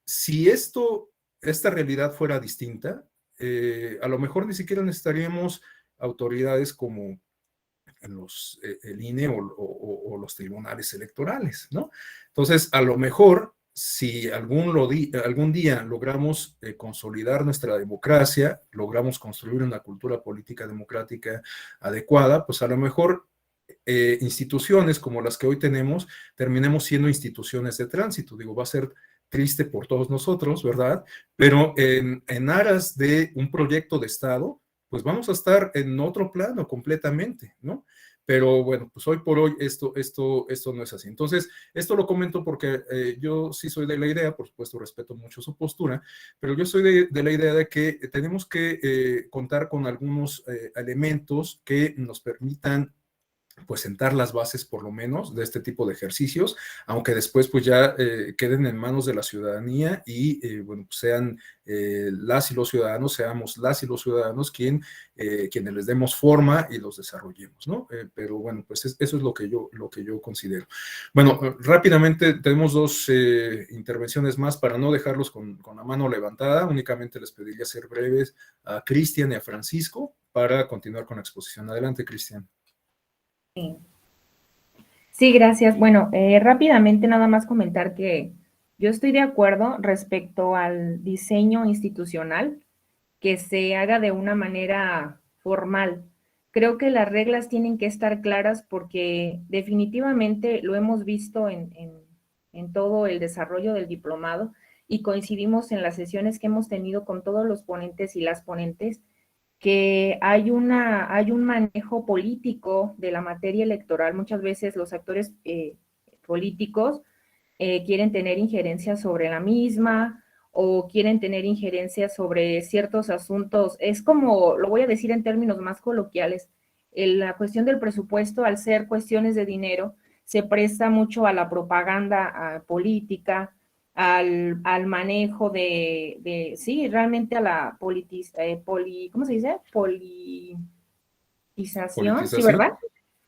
si esta realidad fuera distinta, a lo mejor ni siquiera necesitaríamos autoridades como el INE o los tribunales electorales, ¿no? Entonces, a lo mejor si algún día logramos consolidar nuestra democracia, logramos construir una cultura política democrática adecuada, pues a lo mejor instituciones como las que hoy tenemos, terminemos siendo instituciones de tránsito. Digo, va a ser triste por todos nosotros, ¿verdad? Pero en aras de un proyecto de Estado, pues vamos a estar en otro plano completamente, ¿no? Pero bueno, pues hoy por hoy esto no es así. Entonces, esto lo comento porque yo sí soy de la idea, por supuesto respeto mucho su postura, pero yo soy de la idea de que tenemos que contar con algunos elementos que nos permitan pues sentar las bases por lo menos de este tipo de ejercicios, aunque después pues ya queden en manos de la ciudadanía y bueno, pues sean las y los ciudadanos, seamos las y los ciudadanos quienes les demos forma y los desarrollemos, ¿no? Pero bueno, pues eso es lo que yo considero. Bueno, rápidamente tenemos dos intervenciones más para no dejarlos con la mano levantada, únicamente les pediría ser breves a Cristian y a Francisco para continuar con la exposición. Adelante, Cristian. Sí, gracias. Bueno, rápidamente nada más comentar que yo estoy de acuerdo respecto al diseño institucional, que se haga de una manera formal. Creo que las reglas tienen que estar claras porque definitivamente lo hemos visto en todo el desarrollo del diplomado y coincidimos en las sesiones que hemos tenido con todos los ponentes y las ponentes, que hay un manejo político de la materia electoral. Muchas veces los actores políticos quieren tener injerencia sobre la misma o quieren tener injerencia sobre ciertos asuntos. Es como, lo voy a decir en términos más coloquiales, la cuestión del presupuesto, al ser cuestiones de dinero, se presta mucho a la propaganda política, al manejo sí, realmente a la ¿cómo se dice? Politización, ¿sí, verdad?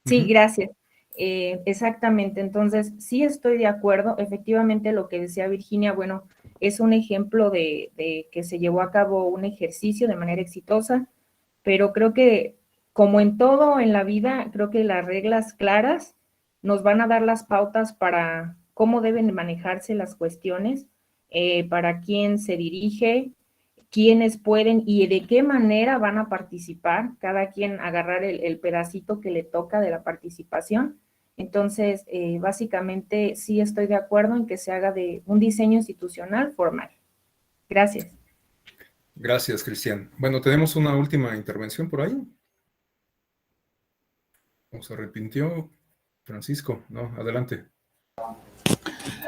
Sí, gracias. Exactamente, entonces sí estoy de acuerdo, efectivamente lo que decía Virginia, bueno, es un ejemplo de que se llevó a cabo un ejercicio de manera exitosa, pero creo que como en todo en la vida, creo que las reglas claras nos van a dar las pautas para cómo deben manejarse las cuestiones, para quién se dirige, quiénes pueden y de qué manera van a participar, cada quien agarrar el pedacito que le toca de la participación. Entonces, básicamente sí estoy de acuerdo en que se haga de un diseño institucional formal. Gracias. Gracias, Cristian. Bueno, tenemos una última intervención por ahí. ¿O se arrepintió Francisco? No, adelante.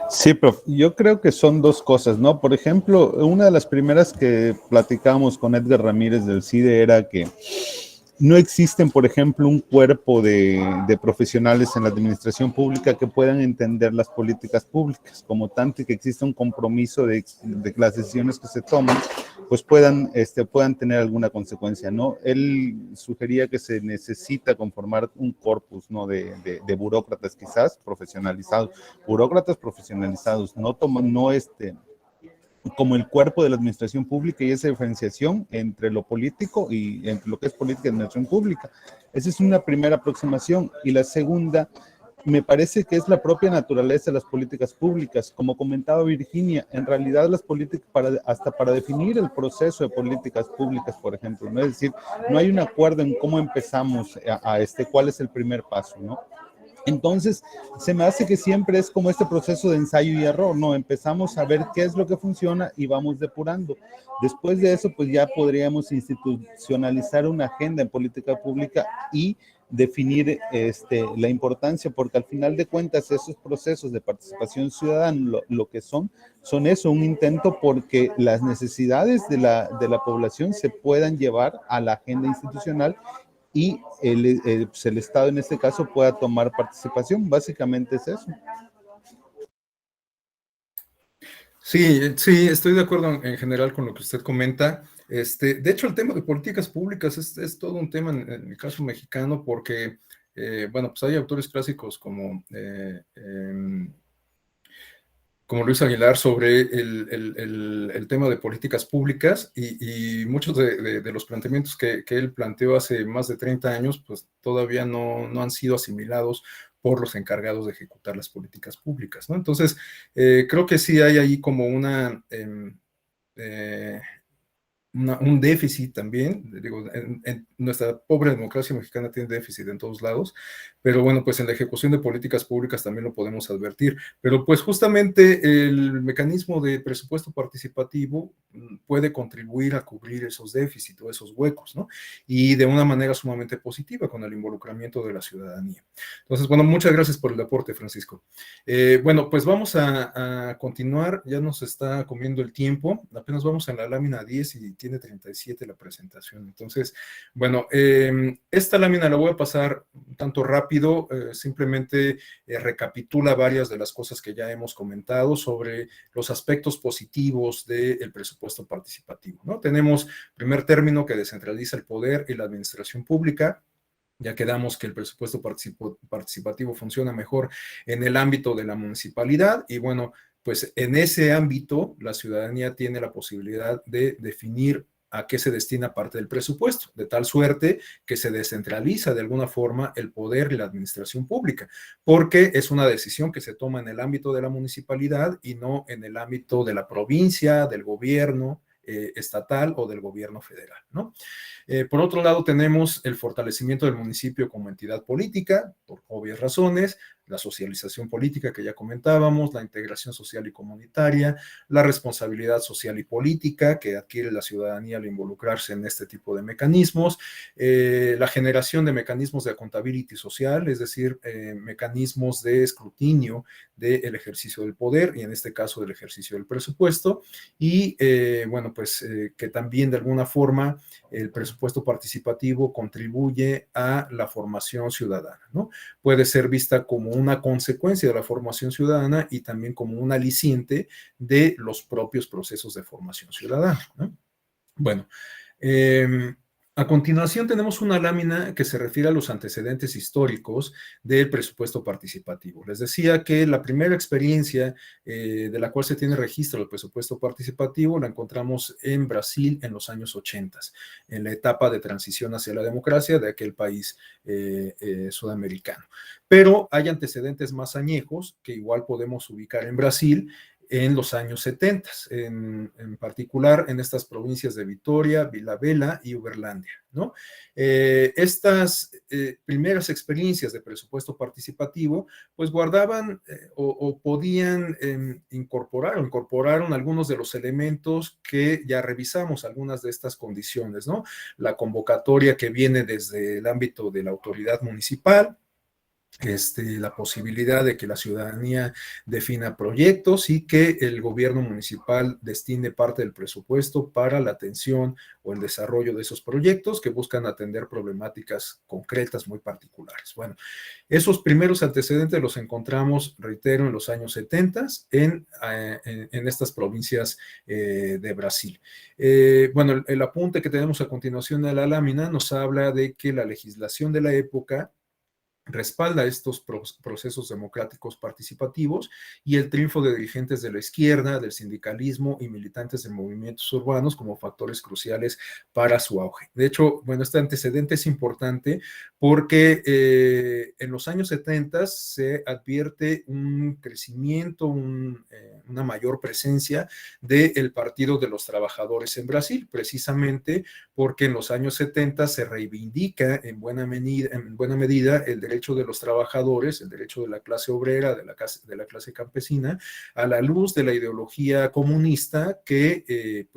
Sí, prof, yo creo que son dos cosas, ¿no? Por ejemplo, una de las primeras que platicamos con Edgar Ramírez del CIDE era que no existen, por ejemplo, un cuerpo de profesionales en la administración pública que puedan entender las políticas públicas, como tanto, y que exista un compromiso de que las decisiones que se toman, pues puedan tener alguna consecuencia, ¿no? Él sugería que se necesita conformar un corpus, ¿no? De burócratas quizás profesionalizados, no como el cuerpo de la administración pública y esa diferenciación entre lo político y entre lo que es política y administración pública. Esa es una primera aproximación. Y la segunda, me parece que es la propia naturaleza de las políticas públicas. Como comentaba Virginia, en realidad las políticas, hasta para definir el proceso de políticas públicas, por ejemplo, ¿no? Es decir, no hay un acuerdo en cómo empezamos cuál es el primer paso, ¿no? Entonces, se me hace que siempre es como este proceso de ensayo y error, ¿no? Empezamos a ver qué es lo que funciona y vamos depurando. Después de eso, pues ya podríamos institucionalizar una agenda en política pública y definir la importancia, porque al final de cuentas esos procesos de participación ciudadana lo que son eso, un intento porque las necesidades de la población se puedan llevar a la agenda institucional y el Estado en este caso pueda tomar participación. Básicamente es eso. Sí, estoy de acuerdo en general con lo que usted comenta. De hecho, el tema de políticas públicas es todo un tema en el caso mexicano porque, bueno, pues hay autores clásicos como Luis Aguilar sobre el tema de políticas públicas y muchos de los planteamientos que él planteó hace más de 30 años, pues todavía no han sido asimilados por los encargados de ejecutar las políticas públicas, ¿no? Entonces, creo que sí hay ahí como un déficit también, digo, en nuestra pobre democracia mexicana tiene déficit en todos lados, pero bueno, pues en la ejecución de políticas públicas también lo podemos advertir, pero pues justamente el mecanismo de presupuesto participativo puede contribuir a cubrir esos déficits o esos huecos, ¿no? Y de una manera sumamente positiva con el involucramiento de la ciudadanía. Entonces, bueno, muchas gracias por el aporte, Francisco. Bueno, pues vamos a continuar, ya nos está comiendo el tiempo, apenas vamos en la lámina 10 y tiene 37 la presentación. Entonces, bueno, esta lámina la voy a pasar un tanto rápido, simplemente recapitula varias de las cosas que ya hemos comentado sobre los aspectos positivos del presupuesto participativo, ¿no? Tenemos, primer término, que descentraliza el poder y la administración pública. Ya quedamos que el presupuesto participativo funciona mejor en el ámbito de la municipalidad y bueno, pues en ese ámbito la ciudadanía tiene la posibilidad de definir a qué se destina parte del presupuesto, de tal suerte que se descentraliza de alguna forma el poder y la administración pública, porque es una decisión que se toma en el ámbito de la municipalidad y no en el ámbito de la provincia, del gobierno estatal o del gobierno federal, ¿no? Por otro lado, tenemos el fortalecimiento del municipio como entidad política, por obvias razones, la socialización política que ya comentábamos, la integración social y comunitaria, la responsabilidad social y política que adquiere la ciudadanía al involucrarse en este tipo de mecanismos, la generación de mecanismos de accountability social, es decir, mecanismos de escrutinio del ejercicio del poder y en este caso del ejercicio del presupuesto y bueno, pues que también de alguna forma el presupuesto participativo contribuye a la formación ciudadana, ¿no? Puede ser vista como una consecuencia de la formación ciudadana y también como un aliciente de los propios procesos de formación ciudadana, ¿no? Bueno, a continuación tenemos una lámina que se refiere a los antecedentes históricos del presupuesto participativo. Les decía que la primera experiencia de la cual se tiene registro del presupuesto participativo la encontramos en Brasil en los años 80, en la etapa de transición hacia la democracia de aquel país sudamericano. Pero hay antecedentes más añejos que igual podemos ubicar en Brasil, en los años 70, en particular en estas provincias de Vitoria, Vila Bela y Uberlândia, ¿no? Estas primeras experiencias de presupuesto participativo, pues guardaban o podían incorporar o incorporaron algunos de los elementos que ya revisamos, algunas de estas condiciones, ¿no? La convocatoria que viene desde el ámbito de la autoridad municipal, la posibilidad de que la ciudadanía defina proyectos y que el gobierno municipal destine parte del presupuesto para la atención o el desarrollo de esos proyectos que buscan atender problemáticas concretas muy particulares. Bueno, esos primeros antecedentes los encontramos, reitero, en los años 70 en estas provincias de Brasil. Bueno, el apunte que tenemos a continuación de la lámina nos habla de que la legislación de la época respalda estos procesos democráticos participativos y el triunfo de dirigentes de la izquierda, del sindicalismo y militantes de movimientos urbanos como factores cruciales para su auge. De hecho, bueno, este antecedente es importante porque en los años 70 se advierte un crecimiento, una mayor presencia del Partido de los Trabajadores en Brasil, precisamente porque en los años 70 se reivindica en buena medida el derecho de los trabajadores, el derecho de la clase obrera, de la clase campesina, a la luz de la ideología comunista que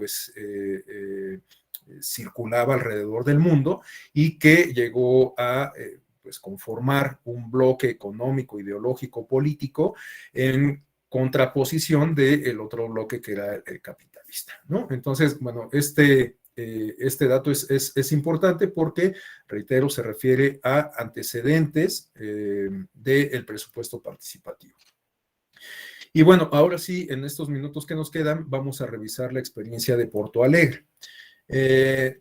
circulaba alrededor del mundo y que llegó a pues conformar un bloque económico, ideológico, político en contraposición del otro bloque que era el capitalista, ¿no? Entonces, bueno, este dato es importante porque, reitero, se refiere a antecedentes del presupuesto participativo. Y bueno, ahora sí, en estos minutos que nos quedan, vamos a revisar la experiencia de Porto Alegre.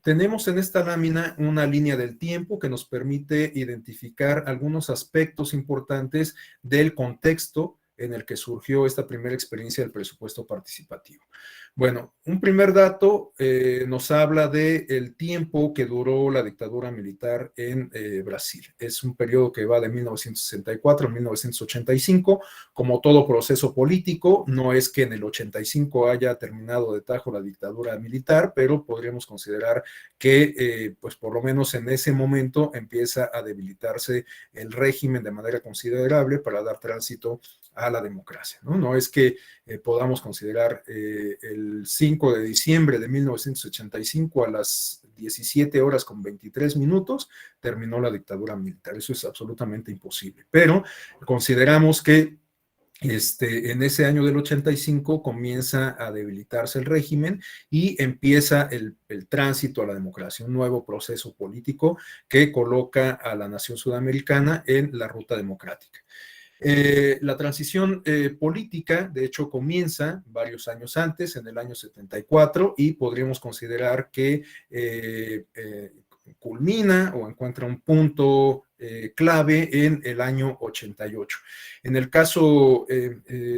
Tenemos en esta lámina una línea del tiempo que nos permite identificar algunos aspectos importantes del contexto en el que surgió esta primera experiencia del presupuesto participativo. Bueno, un primer dato nos habla del tiempo que duró la dictadura militar en Brasil. Es un periodo que va de 1964 a 1985. Como todo proceso político, no es que en el 85 haya terminado de tajo la dictadura militar, pero podríamos considerar que, pues por lo menos en ese momento, empieza a debilitarse el régimen de manera considerable para dar tránsito a la democracia, ¿no? No es que podamos considerar el 5 de diciembre de 1985 a las 17 horas con 23 minutos terminó la dictadura militar. Eso es absolutamente imposible. Pero consideramos que en ese año del 85 comienza a debilitarse el régimen y empieza el tránsito a la democracia, un nuevo proceso político que coloca a la nación sudamericana en la ruta democrática. La transición política, de hecho, comienza varios años antes, en el año 74, y podríamos considerar que culmina o encuentra un punto clave en el año 88. En el caso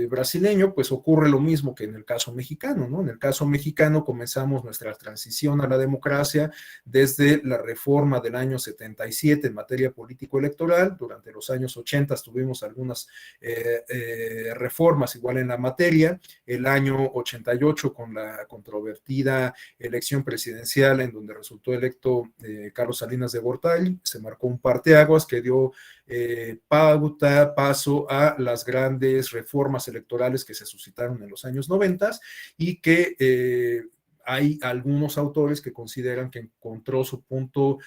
brasileño, pues ocurre lo mismo que en el caso mexicano, ¿no? En el caso mexicano comenzamos nuestra transición a la democracia desde la reforma del año 77 en materia político-electoral. Durante los años 80 tuvimos algunas reformas igual en la materia. El año 88 con la controvertida elección presidencial en donde resultó electo Carlos Salinas de Gortari, se marcó un parteaguas que dio paso a las grandes reformas electorales que se suscitaron en los años 90 y que hay algunos autores que consideran que encontró su punto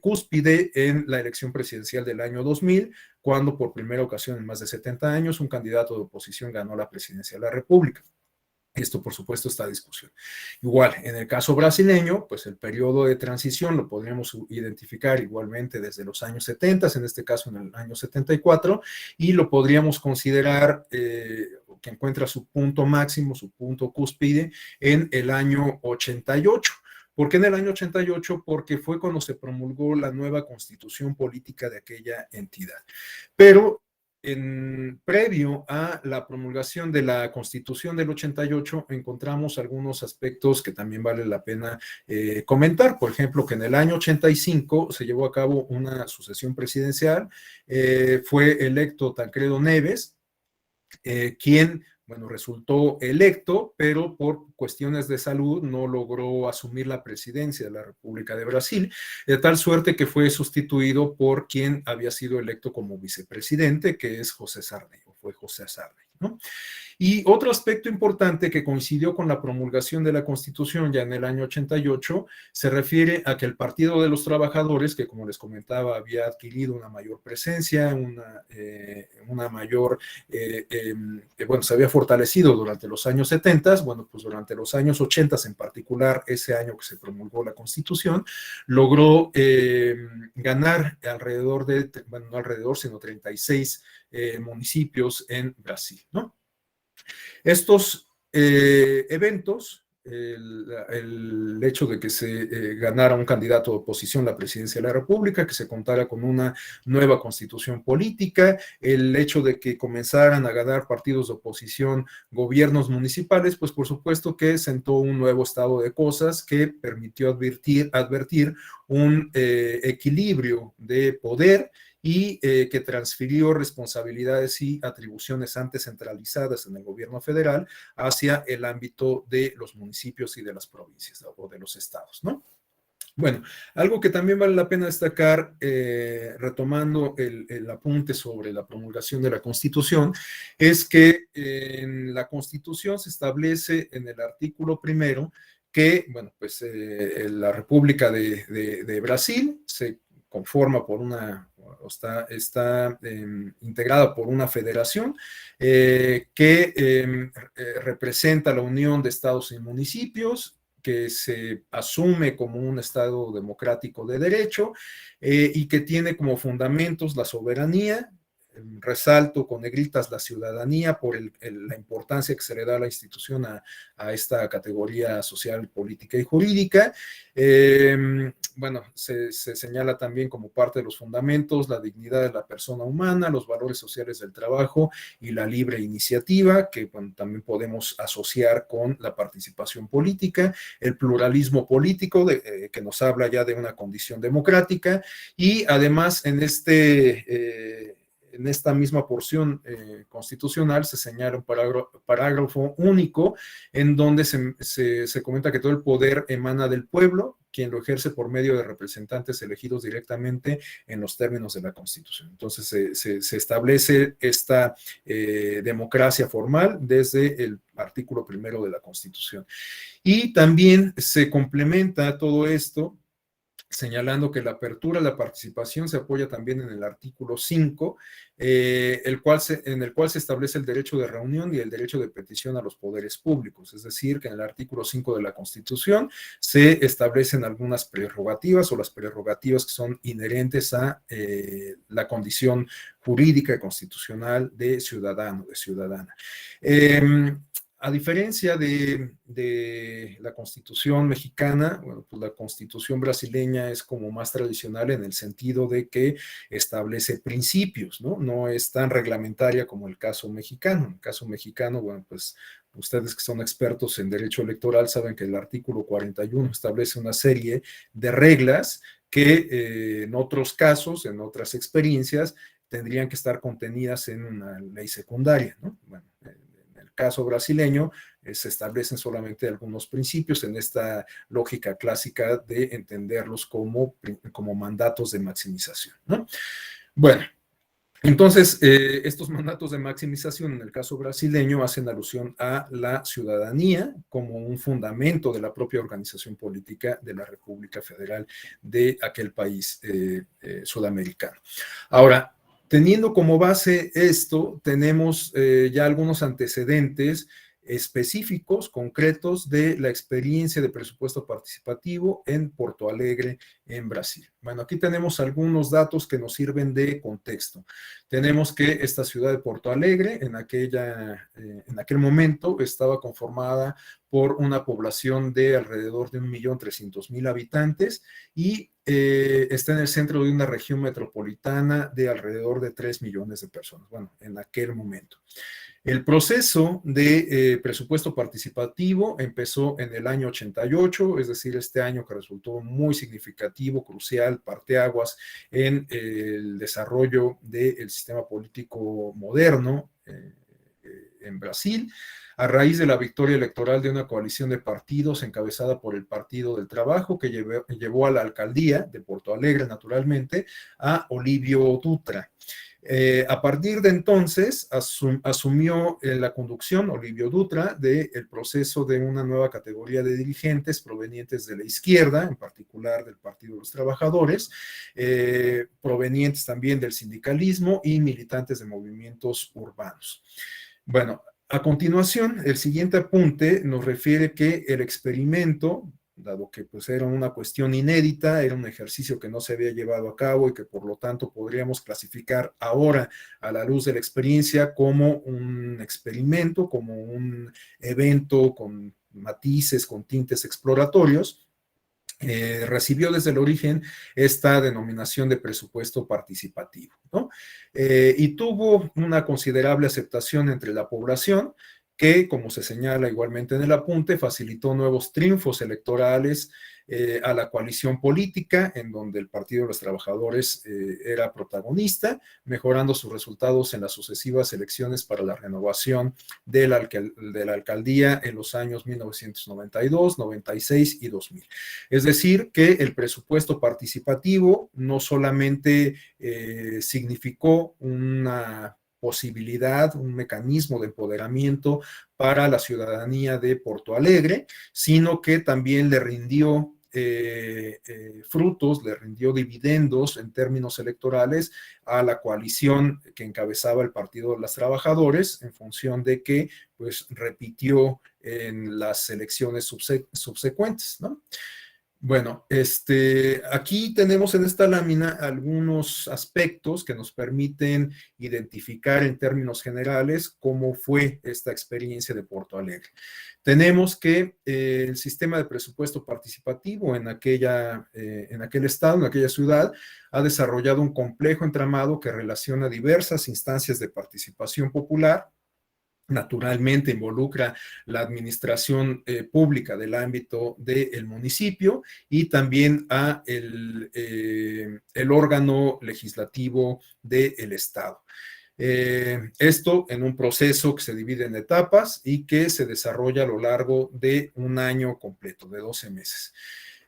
cúspide en la elección presidencial del año 2000, cuando por primera ocasión en más de 70 años un candidato de oposición ganó la presidencia de la República. Esto, por supuesto, está a discusión. Igual, en el caso brasileño, pues el periodo de transición lo podríamos identificar igualmente desde los años 70, en este caso en el año 74, y lo podríamos considerar que encuentra su punto máximo, su punto cúspide en el año 88. ¿Por qué en el año 88? Porque fue cuando se promulgó la nueva constitución política de aquella entidad. Pero previo a la promulgación de la Constitución del 88, encontramos algunos aspectos que también vale la pena comentar. Por ejemplo, que en el año 85 se llevó a cabo una sucesión presidencial, fue electo Tancredo Neves, quien, bueno, resultó electo, pero por cuestiones de salud no logró asumir la presidencia de la República de Brasil, de tal suerte que fue sustituido por quien había sido electo como vicepresidente, que es José Sarney, o fue José Sarney, ¿no? Y otro aspecto importante que coincidió con la promulgación de la Constitución ya en el año 88 se refiere a que el Partido de los Trabajadores, que como les comentaba había adquirido una mayor presencia, una mayor, bueno, se había fortalecido durante los años 70, bueno, pues durante los años 80 en particular, ese año que se promulgó la Constitución, logró ganar alrededor de, bueno, no alrededor, sino 36 municipios en Brasil, ¿no? Estos eventos, el hecho de que se ganara un candidato de oposición a la presidencia de la República, que se contara con una nueva constitución política, el hecho de que comenzaran a ganar partidos de oposición gobiernos municipales, pues por supuesto que sentó un nuevo estado de cosas que permitió advertir un equilibrio de poder y que transfirió responsabilidades y atribuciones antes centralizadas en el gobierno federal hacia el ámbito de los municipios y de las provincias o de los estados, ¿no? Bueno, algo que también vale la pena destacar, retomando el apunte sobre la promulgación de la Constitución, es que en la Constitución se establece en el artículo primero que, bueno, pues la República de Brasil se conforma por está integrada por una federación que representa la unión de estados y municipios, que se asume como un estado democrático de derecho y que tiene como fundamentos la soberanía, resalto con negritas la ciudadanía por la importancia que se le da a la institución a esta categoría social, política y jurídica. Bueno, se señala también como parte de los fundamentos la dignidad de la persona humana, los valores sociales del trabajo y la libre iniciativa, que bueno, también podemos asociar con la participación política, el pluralismo político, que nos habla ya de una condición democrática, y además en esta misma porción constitucional se señala un parágrafo único en donde se comenta que todo el poder emana del pueblo, quien lo ejerce por medio de representantes elegidos directamente en los términos de la Constitución. Entonces se establece esta democracia formal desde el artículo 1 de la Constitución. Y también se complementa todo esto señalando que la apertura a la participación se apoya también en el artículo 5, en el cual se establece el derecho de reunión y el derecho de petición a los poderes públicos. Es decir, que en el artículo 5 de la Constitución se establecen algunas prerrogativas o las prerrogativas que son inherentes a la condición jurídica y constitucional de ciudadano, de ciudadana. A diferencia de la Constitución mexicana, bueno, pues la Constitución brasileña es como más tradicional en el sentido de que establece principios, ¿no? No es tan reglamentaria como el caso mexicano. En el caso mexicano, bueno, pues ustedes que son expertos en derecho electoral saben que el artículo 41 establece una serie de reglas que en otros casos, en otras experiencias, tendrían que estar contenidas en una ley secundaria, ¿no? Bueno, caso brasileño, se establecen solamente algunos principios en esta lógica clásica de entenderlos como mandatos de maximización, ¿no? Bueno, entonces, estos mandatos de maximización en el caso brasileño hacen alusión a la ciudadanía como un fundamento de la propia organización política de la República Federal de aquel país sudamericano. Ahora, teniendo como base esto, tenemos ya algunos antecedentes específicos, concretos de la experiencia de presupuesto participativo en Porto Alegre, en Brasil. Bueno, aquí tenemos algunos datos que nos sirven de contexto. Tenemos que esta ciudad de Porto Alegre, en aquel momento, estaba conformada por una población de alrededor de 1.300.000 habitantes y está en el centro de una región metropolitana de alrededor de 3 millones de personas, bueno, en aquel momento. El proceso de presupuesto participativo empezó en el año 88, es decir, este año que resultó muy significativo, crucial, parteaguas en el desarrollo del sistema político moderno en Brasil, a raíz de la victoria electoral de una coalición de partidos encabezada por el Partido del Trabajo, que llevó a la alcaldía de Porto Alegre, naturalmente, a Olívio Dutra. A partir de entonces asumió la conducción Olívio Dutra del proceso de una nueva categoría de dirigentes provenientes de la izquierda, en particular del Partido de los Trabajadores, provenientes también del sindicalismo y militantes de movimientos urbanos. Bueno, a continuación, el siguiente apunte nos refiere que el experimento, dado que pues era una cuestión inédita, era un ejercicio que no se había llevado a cabo y que por lo tanto podríamos clasificar ahora a la luz de la experiencia como un experimento, como un evento con matices, con tintes exploratorios. Recibió desde el origen esta denominación de presupuesto participativo, ¿no? Y tuvo una considerable aceptación entre la población, que, como se señala igualmente en el apunte, facilitó nuevos triunfos electorales a la coalición política, en donde el Partido de los Trabajadores era protagonista, mejorando sus resultados en las sucesivas elecciones para la renovación de la alcaldía en los años 1992, 96 y 2000. Es decir, que el presupuesto participativo no solamente significó una posibilidad, un mecanismo de empoderamiento para la ciudadanía de Porto Alegre, sino que también le rindió frutos, le rindió dividendos en términos electorales a la coalición que encabezaba el Partido de los Trabajadores, en función de que pues repitió en las elecciones subsecuentes, ¿no? Bueno, aquí tenemos en esta lámina algunos aspectos que nos permiten identificar en términos generales cómo fue esta experiencia de Porto Alegre. Tenemos que el sistema de presupuesto participativo en aquel estado, en aquella ciudad, ha desarrollado un complejo entramado que relaciona diversas instancias de participación popular. Naturalmente involucra la administración pública del ámbito del municipio y también a el órgano legislativo del Estado. Esto en un proceso que se divide en etapas y que se desarrolla a lo largo de un año completo, de 12 meses.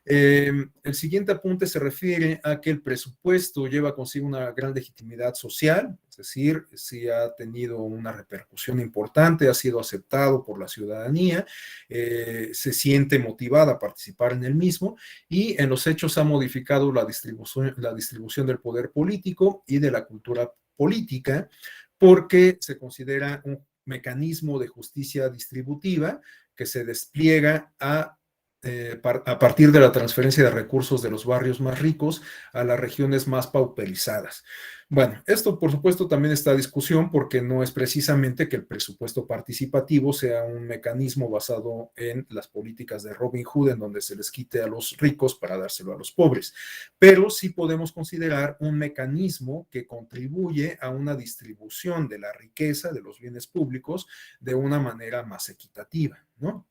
El siguiente apunte se refiere a que el presupuesto lleva consigo una gran legitimidad social, es decir, sí ha tenido una repercusión importante, ha sido aceptado por la ciudadanía, se siente motivada a participar en el mismo y en los hechos ha modificado la distribución del poder político y de la cultura política porque se considera un mecanismo de justicia distributiva que se despliega a partir de la transferencia de recursos de los barrios más ricos a las regiones más pauperizadas. Bueno, esto por supuesto también está a discusión porque no es precisamente que el presupuesto participativo sea un mecanismo basado en las políticas de Robin Hood en donde se les quite a los ricos para dárselo a los pobres, pero sí podemos considerar un mecanismo que contribuye a una distribución de la riqueza, de los bienes públicos, de una manera más equitativa, ¿no?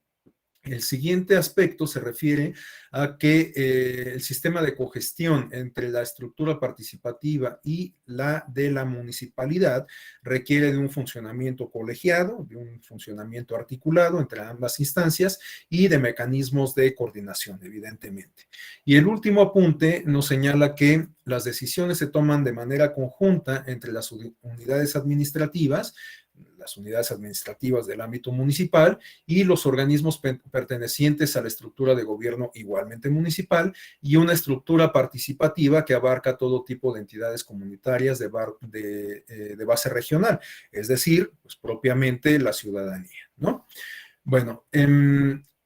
El siguiente aspecto se refiere a que el sistema de cogestión entre la estructura participativa y la de la municipalidad requiere de un funcionamiento colegiado, de un funcionamiento articulado entre ambas instancias y de mecanismos de coordinación, evidentemente. Y el último apunte nos señala que las decisiones se toman de manera conjunta entre las unidades administrativas del ámbito municipal y los organismos pertenecientes a la estructura de gobierno igualmente municipal y una estructura participativa que abarca todo tipo de entidades comunitarias de base regional, es decir, pues propiamente la ciudadanía, ¿no? Bueno,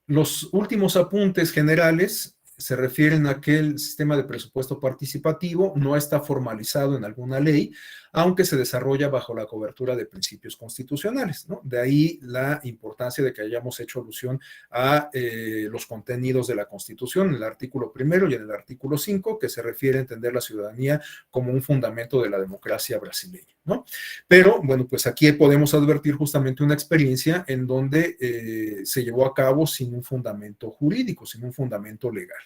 los últimos apuntes generales se refieren a que el sistema de presupuesto participativo no está formalizado en alguna ley, aunque se desarrolla bajo la cobertura de principios constitucionales, ¿no? De ahí la importancia de que hayamos hecho alusión a los contenidos de la Constitución, en el artículo 1 y en el artículo 5, que se refiere a entender la ciudadanía como un fundamento de la democracia brasileña, ¿no? Pero, bueno, pues aquí podemos advertir justamente una experiencia en donde se llevó a cabo sin un fundamento jurídico, sin un fundamento legal.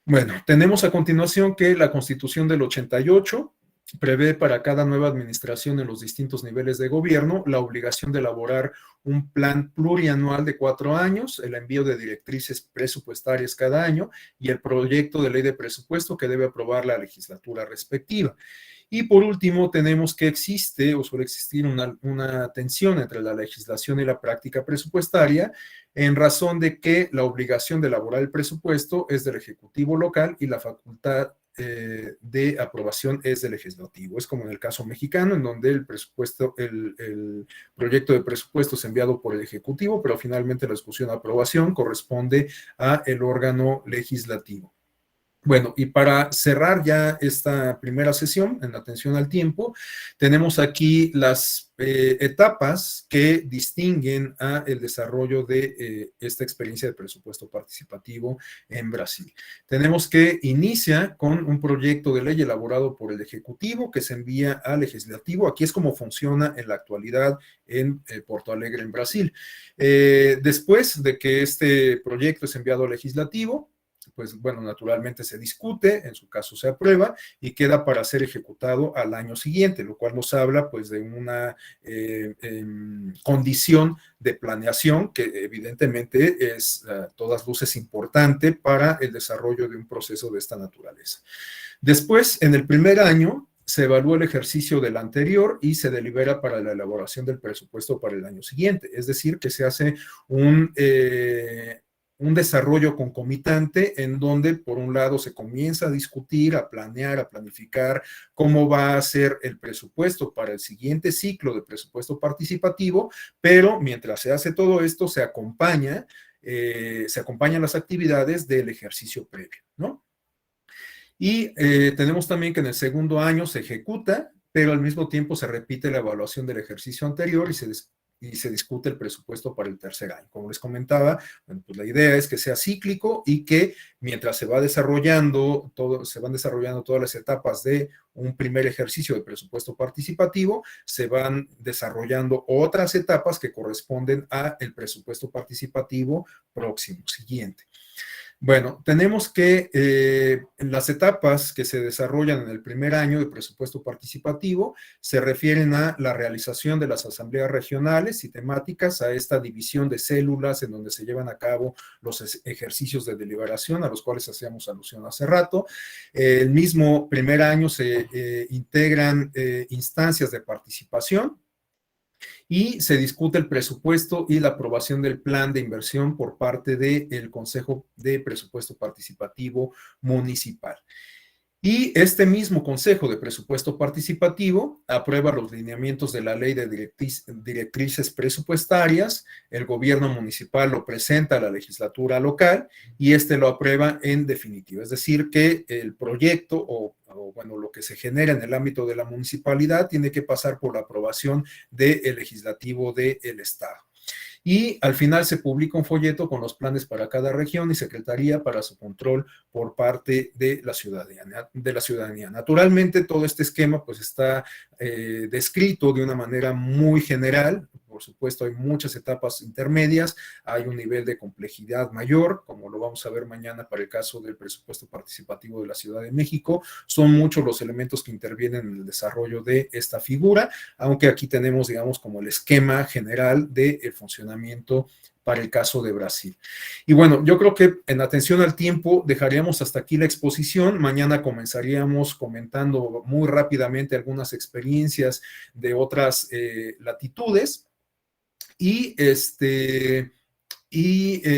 Bueno, tenemos a continuación que la Constitución del 88 prevé para cada nueva administración en los distintos niveles de gobierno la obligación de elaborar un plan plurianual de 4 años, el envío de directrices presupuestarias cada año y el proyecto de ley de presupuesto que debe aprobar la legislatura respectiva. Y por último, tenemos que existe o suele existir una tensión entre la legislación y la práctica presupuestaria en razón de que la obligación de elaborar el presupuesto es del Ejecutivo local y la facultad de aprobación es del legislativo. Es como en el caso mexicano, en donde el proyecto de presupuesto es enviado por el Ejecutivo, pero finalmente la discusión de aprobación corresponde a el órgano legislativo. Bueno, y para cerrar ya esta primera sesión en atención al tiempo, tenemos aquí las etapas que distinguen a el desarrollo de esta experiencia de presupuesto participativo en Brasil. Tenemos que inicia con un proyecto de ley elaborado por el Ejecutivo que se envía al Legislativo. Aquí es como funciona en la actualidad en Porto Alegre, en Brasil. Después de que este proyecto es enviado al Legislativo, pues bueno, naturalmente se discute, en su caso se aprueba y queda para ser ejecutado al año siguiente, lo cual nos habla pues de una condición de planeación que evidentemente es a todas luces importante para el desarrollo de un proceso de esta naturaleza. Después, en el primer año, se evalúa el ejercicio del anterior y se delibera para la elaboración del presupuesto para el año siguiente, es decir, que se hace un desarrollo concomitante en donde, por un lado, se comienza a discutir, a planear, a planificar cómo va a ser el presupuesto para el siguiente ciclo de presupuesto participativo, pero mientras se hace todo esto, se acompaña se acompañan las actividades del ejercicio previo, ¿no? Y tenemos también que en el segundo año se ejecuta, pero al mismo tiempo se repite la evaluación del ejercicio anterior y se discute el presupuesto para el tercer año. Como les comentaba, bueno, pues la idea es que sea cíclico y que mientras se van desarrollando todas las etapas de un primer ejercicio de presupuesto participativo, se van desarrollando otras etapas que corresponden al presupuesto participativo próximo, siguiente. Bueno, tenemos que las etapas que se desarrollan en el primer año de presupuesto participativo se refieren a la realización de las asambleas regionales y temáticas, a esta división de células en donde se llevan a cabo los ejercicios de deliberación a los cuales hacíamos alusión hace rato. El mismo primer año se integran instancias de participación y se discute el presupuesto y la aprobación del plan de inversión por parte del Consejo de Presupuesto Participativo Municipal. Y este mismo Consejo de Presupuesto Participativo aprueba los lineamientos de la Ley de Directrices Presupuestarias, el gobierno municipal lo presenta a la legislatura local y este lo aprueba en definitiva. Es decir, que el proyecto bueno, lo que se genera en el ámbito de la municipalidad tiene que pasar por la aprobación del legislativo del Estado. Y al final se publica un folleto con los planes para cada región y secretaría para su control por parte de la ciudadanía. Naturalmente, todo este esquema pues está descrito de una manera muy general. Por supuesto, hay muchas etapas intermedias, hay un nivel de complejidad mayor, como lo vamos a ver mañana para el caso del presupuesto participativo de la Ciudad de México. Son muchos los elementos que intervienen en el desarrollo de esta figura, aunque aquí tenemos, digamos, como el esquema general del funcionamiento para el caso de Brasil. Y bueno, yo creo que en atención al tiempo dejaríamos hasta aquí la exposición. Mañana comenzaríamos comentando muy rápidamente algunas experiencias de otras latitudes y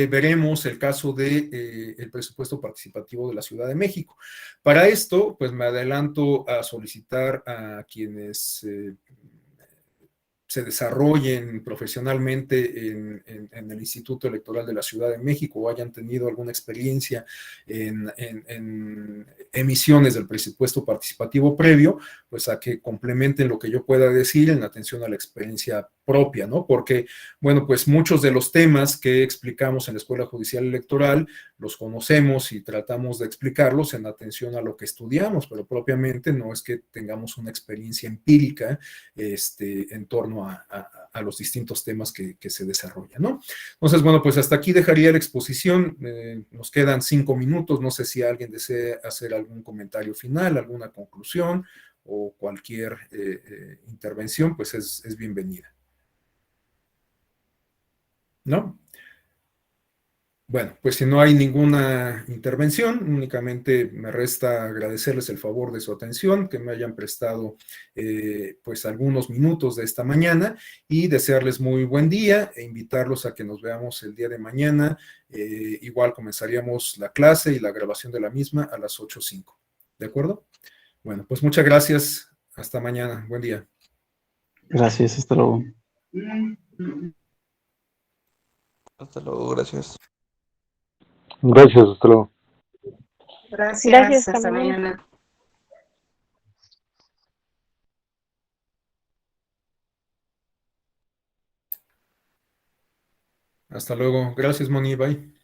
veremos el caso de el presupuesto participativo de la Ciudad de México. Para esto, pues me adelanto a solicitar a quienes se desarrollen profesionalmente en el Instituto Electoral de la Ciudad de México o hayan tenido alguna experiencia en emisiones del presupuesto participativo previo, pues a que complementen lo que yo pueda decir en atención a la experiencia propia, ¿no? Porque, bueno, pues muchos de los temas que explicamos en la Escuela Judicial Electoral los conocemos y tratamos de explicarlos en atención a lo que estudiamos, pero propiamente no es que tengamos una experiencia empírica en torno a los distintos temas que se desarrollan, ¿no? Entonces, bueno, pues hasta aquí dejaría la exposición. Nos quedan 5 minutos. No sé si alguien desea hacer algún comentario final, alguna conclusión o cualquier intervención, pues es bienvenida. ¿No? Bueno, pues si no hay ninguna intervención, únicamente me resta agradecerles el favor de su atención, que me hayan prestado pues algunos minutos de esta mañana y desearles muy buen día e invitarlos a que nos veamos el día de mañana. Igual comenzaríamos la clase y la grabación de la misma a las 8:05. ¿De acuerdo? Bueno, pues muchas gracias. Hasta mañana. Buen día. Gracias, hasta luego. Hasta luego, gracias. Gracias, hasta luego. Gracias, hasta mañana. Hasta luego. Gracias, Moni. Bye.